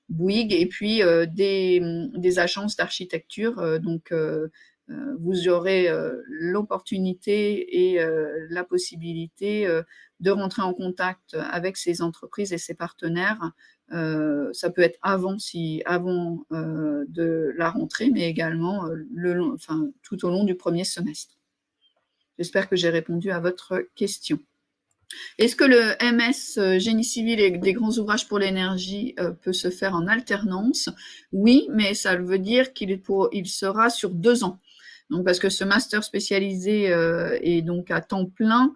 Bouygues, et puis des agences d'architecture. Donc, vous aurez l'opportunité et la possibilité de rentrer en contact avec ces entreprises et ces partenaires. Ça peut être avant de la rentrée, mais également tout au long du premier semestre. J'espère que j'ai répondu à votre question. Est-ce que le MS Génie civil et des grands ouvrages pour l'énergie peut se faire en alternance? Oui, mais ça veut dire qu'il sera sur 2 ans. Donc, parce que ce master spécialisé est donc à temps plein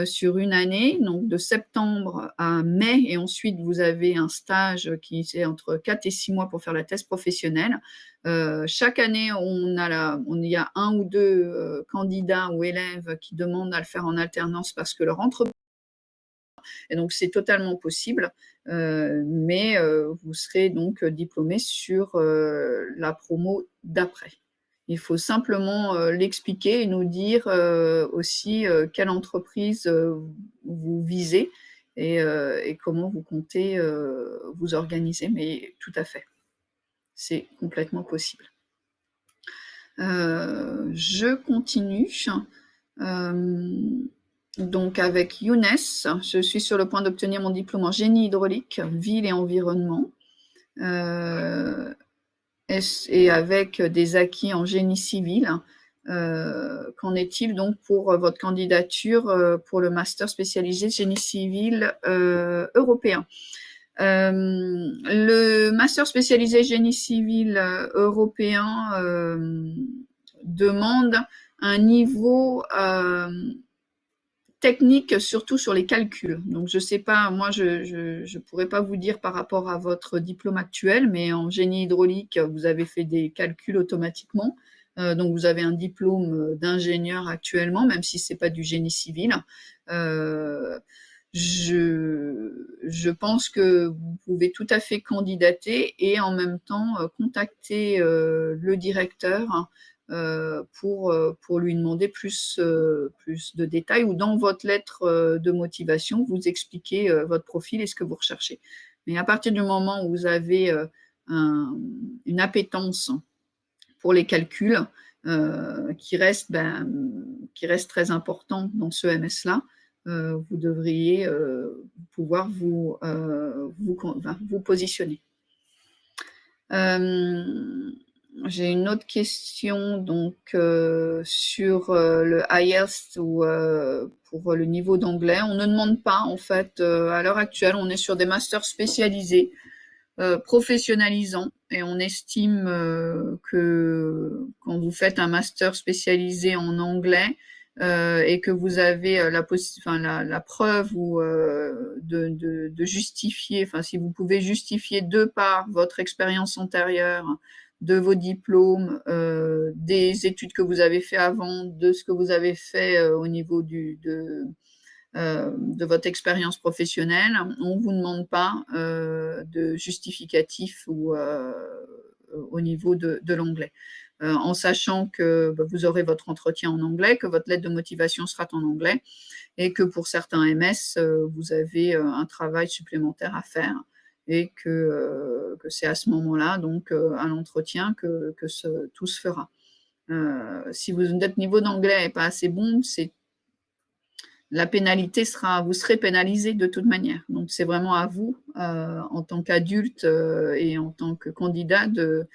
sur une année, donc de septembre à mai, et ensuite vous avez un stage qui est entre 4 et 6 mois pour faire la thèse professionnelle. Chaque année, il y a 1 ou 2 candidats ou élèves qui demandent à le faire en alternance parce que leur entreprise. Et donc, c'est totalement possible, mais vous serez donc diplômé sur la promo d'après. Il faut simplement l'expliquer et nous dire aussi quelle entreprise vous visez et comment vous comptez vous organiser, mais tout à fait, c'est complètement possible. Je continue. donc avec Younes. Je suis sur le point d'obtenir mon diplôme en génie hydraulique, ville et environnement, et avec des acquis en génie civil. Qu'en est-il donc pour votre candidature pour le master spécialisé génie civil européen? Le master spécialisé génie civil européen demande un niveau technique, surtout sur les calculs. Donc, je ne sais pas, moi, je pourrais pas vous dire par rapport à votre diplôme actuel, mais en génie hydraulique, vous avez fait des calculs automatiquement. Donc, vous avez un diplôme d'ingénieur actuellement, même si c'est pas du génie civil. Je pense que vous pouvez tout à fait candidater et en même temps contacter le directeur pour lui demander plus de détails, ou dans votre lettre de motivation, vous expliquez votre profil et ce que vous recherchez. Mais à partir du moment où vous avez une appétence pour les calculs qui reste très important dans ce MS-là, vous devriez pouvoir vous positionner. J'ai une autre question donc sur le IELTS ou pour le niveau d'anglais. On ne demande pas en fait à l'heure actuelle, on est sur des masters spécialisés, professionnalisants, et on estime que quand vous faites un master spécialisé en anglais et que vous avez la preuve ou de justifier, enfin si vous pouvez justifier de par votre expérience antérieure, de vos diplômes, des études que vous avez fait avant, de ce que vous avez fait au niveau de votre expérience professionnelle, on ne vous demande pas de justificatif ou au niveau de l'anglais. En sachant que vous aurez votre entretien en anglais, que votre lettre de motivation sera en anglais, et que pour certains MS, vous avez un travail supplémentaire à faire, et que c'est à ce moment-là, donc à l'entretien, que tout se fera. Si votre niveau d'anglais n'est pas assez bon, la pénalité vous serez pénalisé de toute manière. Donc c'est vraiment à vous, en tant qu'adulte et en tant que candidat, de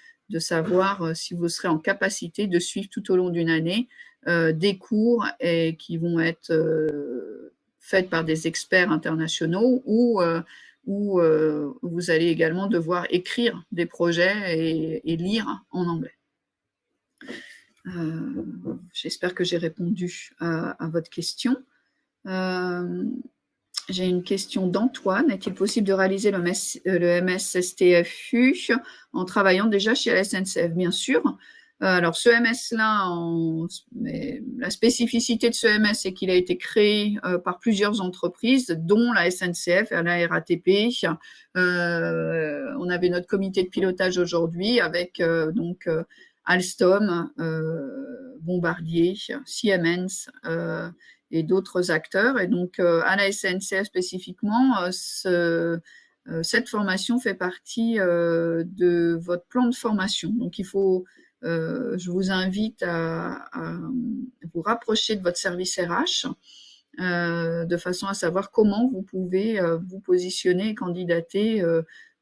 savoir si vous serez en capacité de suivre tout au long d'une année des cours qui vont être faits par des experts internationaux, ou vous allez également devoir écrire des projets et lire en anglais. J'espère que j'ai répondu à votre question. J'ai une question d'Antoine. Est-il possible de réaliser le MS-STFU en travaillant déjà chez la SNCF? Bien sûr. Alors, ce MS-là, la spécificité de ce MS, c'est qu'il a été créé par plusieurs entreprises, dont la SNCF et la RATP. On avait notre comité de pilotage aujourd'hui avec Alstom, Bombardier, Siemens, et d'autres acteurs. Et donc, à la SNCF spécifiquement, cette formation fait partie de votre plan de formation. Donc, je vous invite à vous rapprocher de votre service RH de façon à savoir comment vous pouvez vous positionner et candidater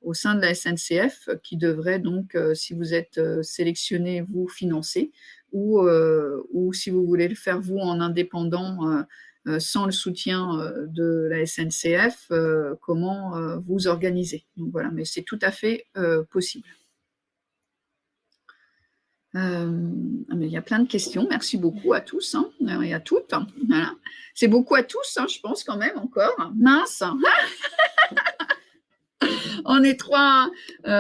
au sein de la SNCF, qui devrait donc, si vous êtes sélectionné, vous financer, ou si vous voulez le faire vous en indépendant, sans le soutien de la SNCF, comment vous organiser. Donc voilà, mais c'est tout à fait possible. Mais il y a plein de questions. Merci beaucoup à tous et à toutes. Voilà. C'est beaucoup à tous, je pense, quand même, encore. Mince. On est trois, on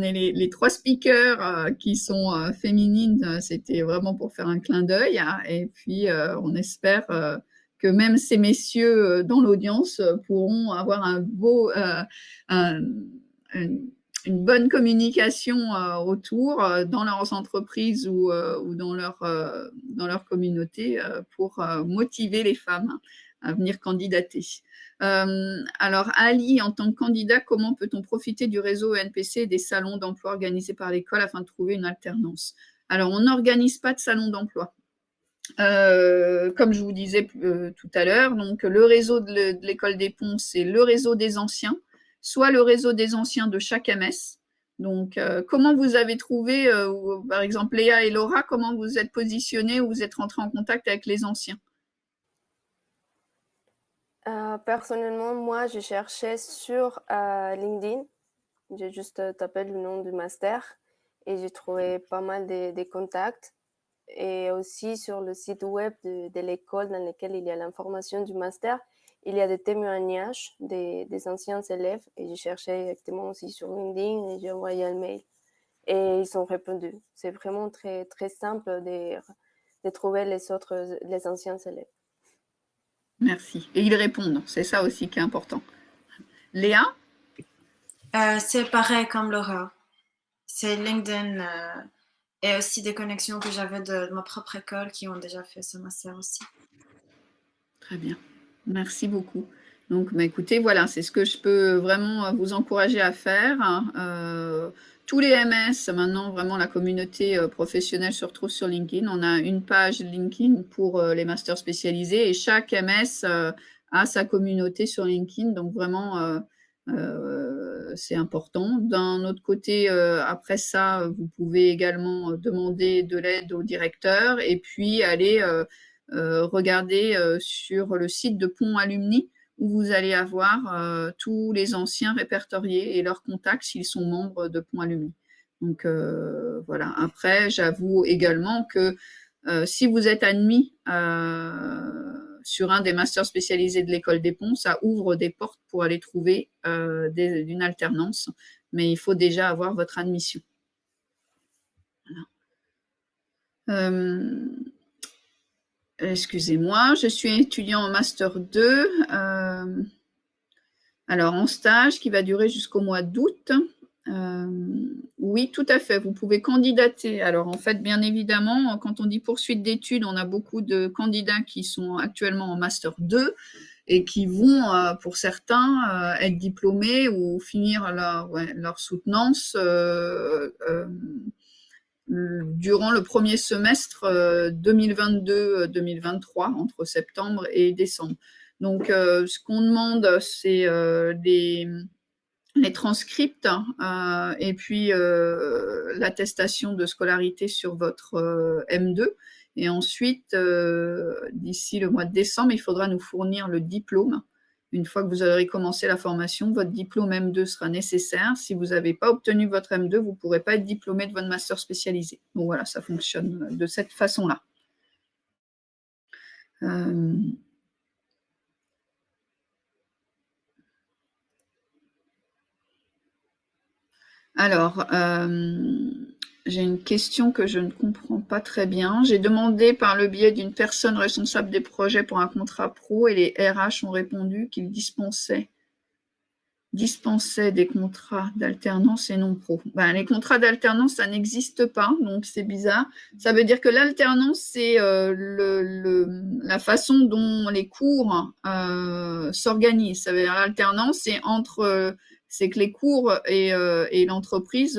est les trois speakers qui sont féminines. C'était vraiment pour faire un clin d'œil. Et puis, on espère que même ces messieurs dans l'audience pourront avoir une bonne communication autour dans leurs entreprises ou dans leur communauté pour motiver les femmes à venir candidater. Alors, Ali, en tant que candidat, comment peut-on profiter du réseau ENPC et des salons d'emploi organisés par l'école afin de trouver une alternance? Alors, on n'organise pas de salon d'emploi. Comme je vous disais tout à l'heure, donc le réseau de l'école des ponts, c'est le réseau des anciens, soit le réseau des anciens de chaque MS. Donc, comment vous avez trouvé, par exemple, Léa et Laura, comment vous êtes positionnés ou vous êtes rentrés en contact avec les anciens? Personnellement, moi, je cherchais sur LinkedIn. J'ai juste tapé le nom du master et j'ai trouvé pas mal de contacts. Et aussi sur le site web de l'école dans lequel il y a l'information du master, il y a des témoignages des anciens élèves et j'ai cherché directement aussi sur LinkedIn et j'ai envoyé un mail et ils ont répondu. C'est vraiment très, très simple de trouver les anciens élèves. Merci. Et ils répondent, c'est ça aussi qui est important. Léa? C'est pareil comme Laura. C'est LinkedIn et aussi des connexions que j'avais de ma propre école qui ont déjà fait ce master aussi. Très bien. Merci beaucoup. Donc, écoutez, voilà, c'est ce que je peux vraiment vous encourager à faire. Tous les MS, maintenant, vraiment, la communauté professionnelle se retrouve sur LinkedIn. On a une page LinkedIn pour les masters spécialisés et chaque MS a sa communauté sur LinkedIn. Donc, vraiment, c'est important. D'un autre côté, après ça, vous pouvez également demander de l'aide au directeur et puis aller regardez sur le site de Pont Alumni où vous allez avoir tous les anciens répertoriés et leurs contacts s'ils sont membres de Pont Alumni. Donc voilà. Après, j'avoue également que si vous êtes admis sur un des masters spécialisés de l'école des ponts, ça ouvre des portes pour aller trouver une alternance, mais il faut déjà avoir votre admission. Voilà. Excusez-moi, je suis étudiant en Master 2, alors en stage qui va durer jusqu'au mois d'août. Oui, tout à fait, vous pouvez candidater. Alors en fait, bien évidemment, quand on dit poursuite d'études, on a beaucoup de candidats qui sont actuellement en Master 2 et qui vont, pour certains, être diplômés ou finir leur soutenance durant le premier semestre 2022-2023, entre septembre et décembre. Donc, ce qu'on demande, c'est les transcripts et puis l'attestation de scolarité sur votre M2. Et ensuite, d'ici le mois de décembre, il faudra nous fournir le diplôme. Une fois que vous aurez commencé la formation, votre diplôme M2 sera nécessaire. Si vous n'avez pas obtenu votre M2, vous ne pourrez pas être diplômé de votre master spécialisé. Donc voilà, ça fonctionne de cette façon-là. Alors, j'ai une question que je ne comprends pas très bien. J'ai demandé par le biais d'une personne responsable des projets pour un contrat pro et les RH ont répondu qu'ils dispensaient des contrats d'alternance et non pro. Ben, les contrats d'alternance, ça n'existe pas, donc c'est bizarre. Ça veut dire que l'alternance, c'est la façon dont les cours s'organisent. Ça veut dire l'alternance, c'est que les cours et l'entreprise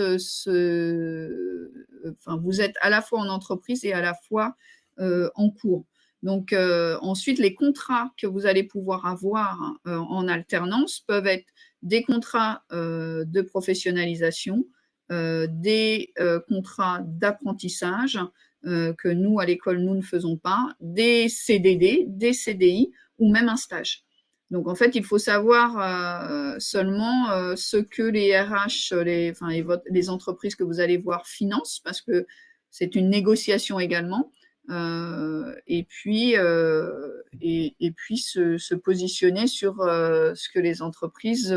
vous êtes à la fois en entreprise et à la fois en cours. Donc ensuite, les contrats que vous allez pouvoir avoir en alternance peuvent être des contrats de professionnalisation, des contrats d'apprentissage que nous, à l'école, nous ne faisons pas, des CDD, des CDI ou même un stage. Donc, en fait, il faut savoir seulement ce que les RH, les entreprises que vous allez voir financent, parce que c'est une négociation également. Et puis se positionner sur ce que les entreprises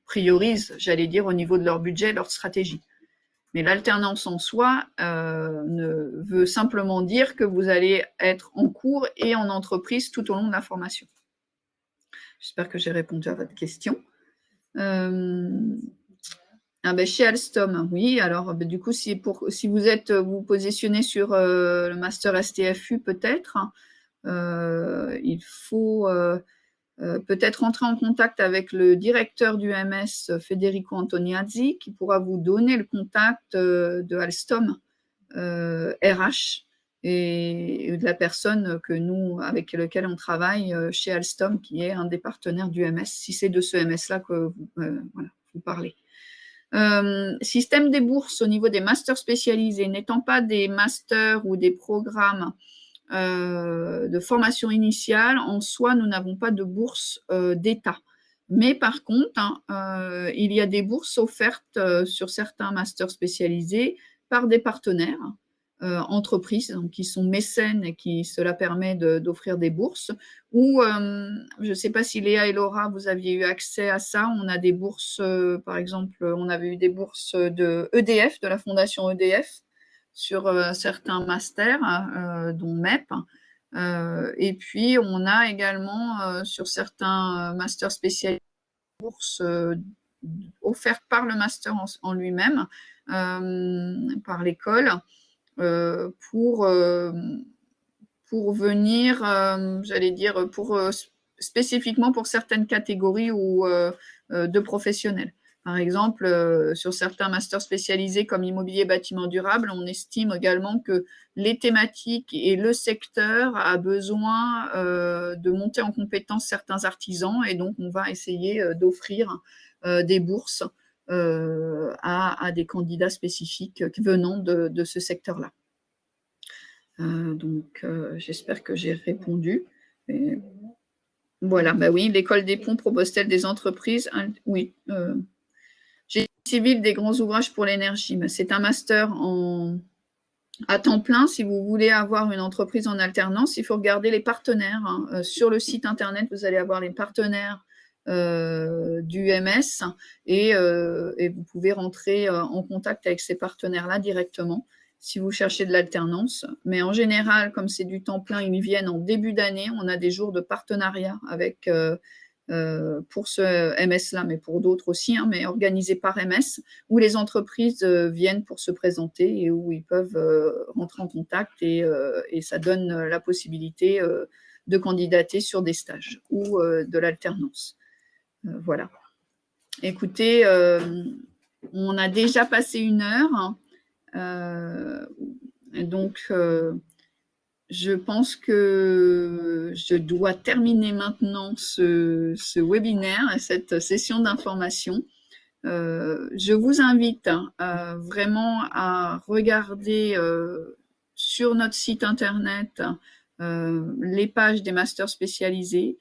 priorisent, j'allais dire, au niveau de leur budget, leur stratégie. Mais l'alternance en soi veut simplement dire que vous allez être en cours et en entreprise tout au long de la formation. J'espère que j'ai répondu à votre question. Chez Alstom, oui. Alors, du coup, si vous positionnez sur le master STFU, peut-être, il faut peut-être entrer en contact avec le directeur du MS, Federico Antoniazzi, qui pourra vous donner le contact de Alstom RH. et de la personne avec laquelle on travaille chez Alstom, qui est un des partenaires du MS, si c'est de ce MS-là que vous parlez. Système des bourses au niveau des masters spécialisés, n'étant pas des masters ou des programmes de formation initiale, en soi, nous n'avons pas de bourse d'État. Mais par contre, il y a des bourses offertes sur certains masters spécialisés par des partenaires, entreprises, donc qui sont mécènes et qui cela permet d'offrir des bourses. Ou, je ne sais pas si Léa et Laura, vous aviez eu accès à ça. On a des bourses, par exemple, on avait eu des bourses de EDF, de la fondation EDF, sur certains masters, dont MEP. Et puis, on a également sur certains masters spécialisés bourses offertes par le master en lui-même, par l'école, pour venir, j'allais dire, spécifiquement pour certaines catégories ou de professionnels. Par exemple, sur certains masters spécialisés comme immobilier bâtiment durable, on estime également que les thématiques et le secteur a besoin de monter en compétence certains artisans, et donc on va essayer d'offrir des bourses à des candidats spécifiques venant de ce secteur-là. Donc, j'espère que j'ai répondu. Et voilà, bah oui, l'école des ponts propose-t-elle des entreprises? Oui. Génie civil des grands ouvrages pour l'énergie. C'est un master à temps plein. Si vous voulez avoir une entreprise en alternance, il faut regarder les partenaires. Sur le site internet, vous allez avoir les partenaires du MS et vous pouvez rentrer en contact avec ces partenaires-là directement si vous cherchez de l'alternance. Mais en général, comme c'est du temps plein, ils viennent en début d'année. On a des jours de partenariat avec pour ce MS-là, mais pour d'autres aussi, mais organisés par MS, où les entreprises viennent pour se présenter et où ils peuvent rentrer en contact et ça donne la possibilité de candidater sur des stages ou de l'alternance. Voilà. Écoutez, on a déjà passé 1 heure. Donc, je pense que je dois terminer maintenant ce webinaire, cette session d'information. Je vous invite vraiment à regarder sur notre site internet les pages des masters spécialisés.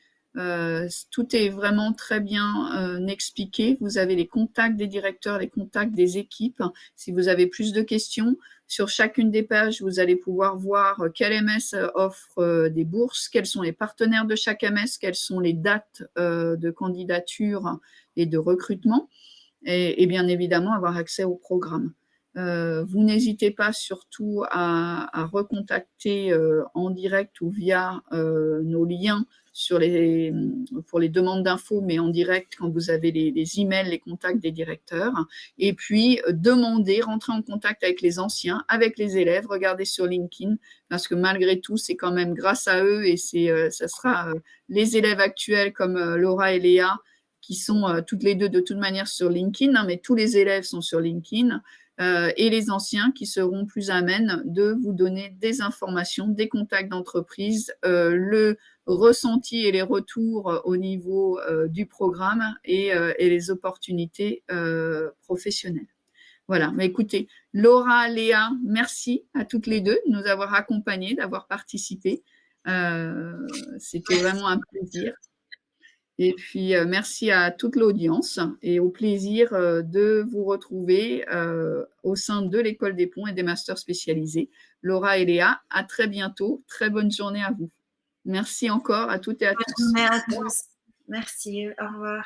Tout est vraiment très bien expliqué. Vous avez les contacts des directeurs, les contacts des équipes. Si vous avez plus de questions, sur chacune des pages, vous allez pouvoir voir quel MS offre des bourses, quels sont les partenaires de chaque MS, quelles sont les dates de candidature et de recrutement, et bien évidemment avoir accès au programme. Vous n'hésitez pas surtout à recontacter en direct ou via nos liens pour les demandes d'infos, mais en direct quand vous avez les emails, les contacts des directeurs. Et puis, rentrer en contact avec les anciens, avec les élèves, regardez sur LinkedIn, parce que malgré tout, c'est quand même grâce à eux, et ça sera les élèves actuels comme Laura et Léa, qui sont toutes les deux de toute manière sur LinkedIn, mais tous les élèves sont sur LinkedIn, et les anciens qui seront plus amènes de vous donner des informations, des contacts d'entreprise, le ressenti et les retours au niveau du programme et les opportunités professionnelles. Voilà, mais écoutez, Laura, Léa, merci à toutes les deux de nous avoir accompagnées, d'avoir participé. C'était vraiment un plaisir. Et puis, merci à toute l'audience et au plaisir de vous retrouver au sein de l'École des ponts et des masters spécialisés. Laura et Léa, à très bientôt. Très bonne journée à vous. Merci encore à toutes et à tous. Bonne journée à tous. Merci. Au revoir.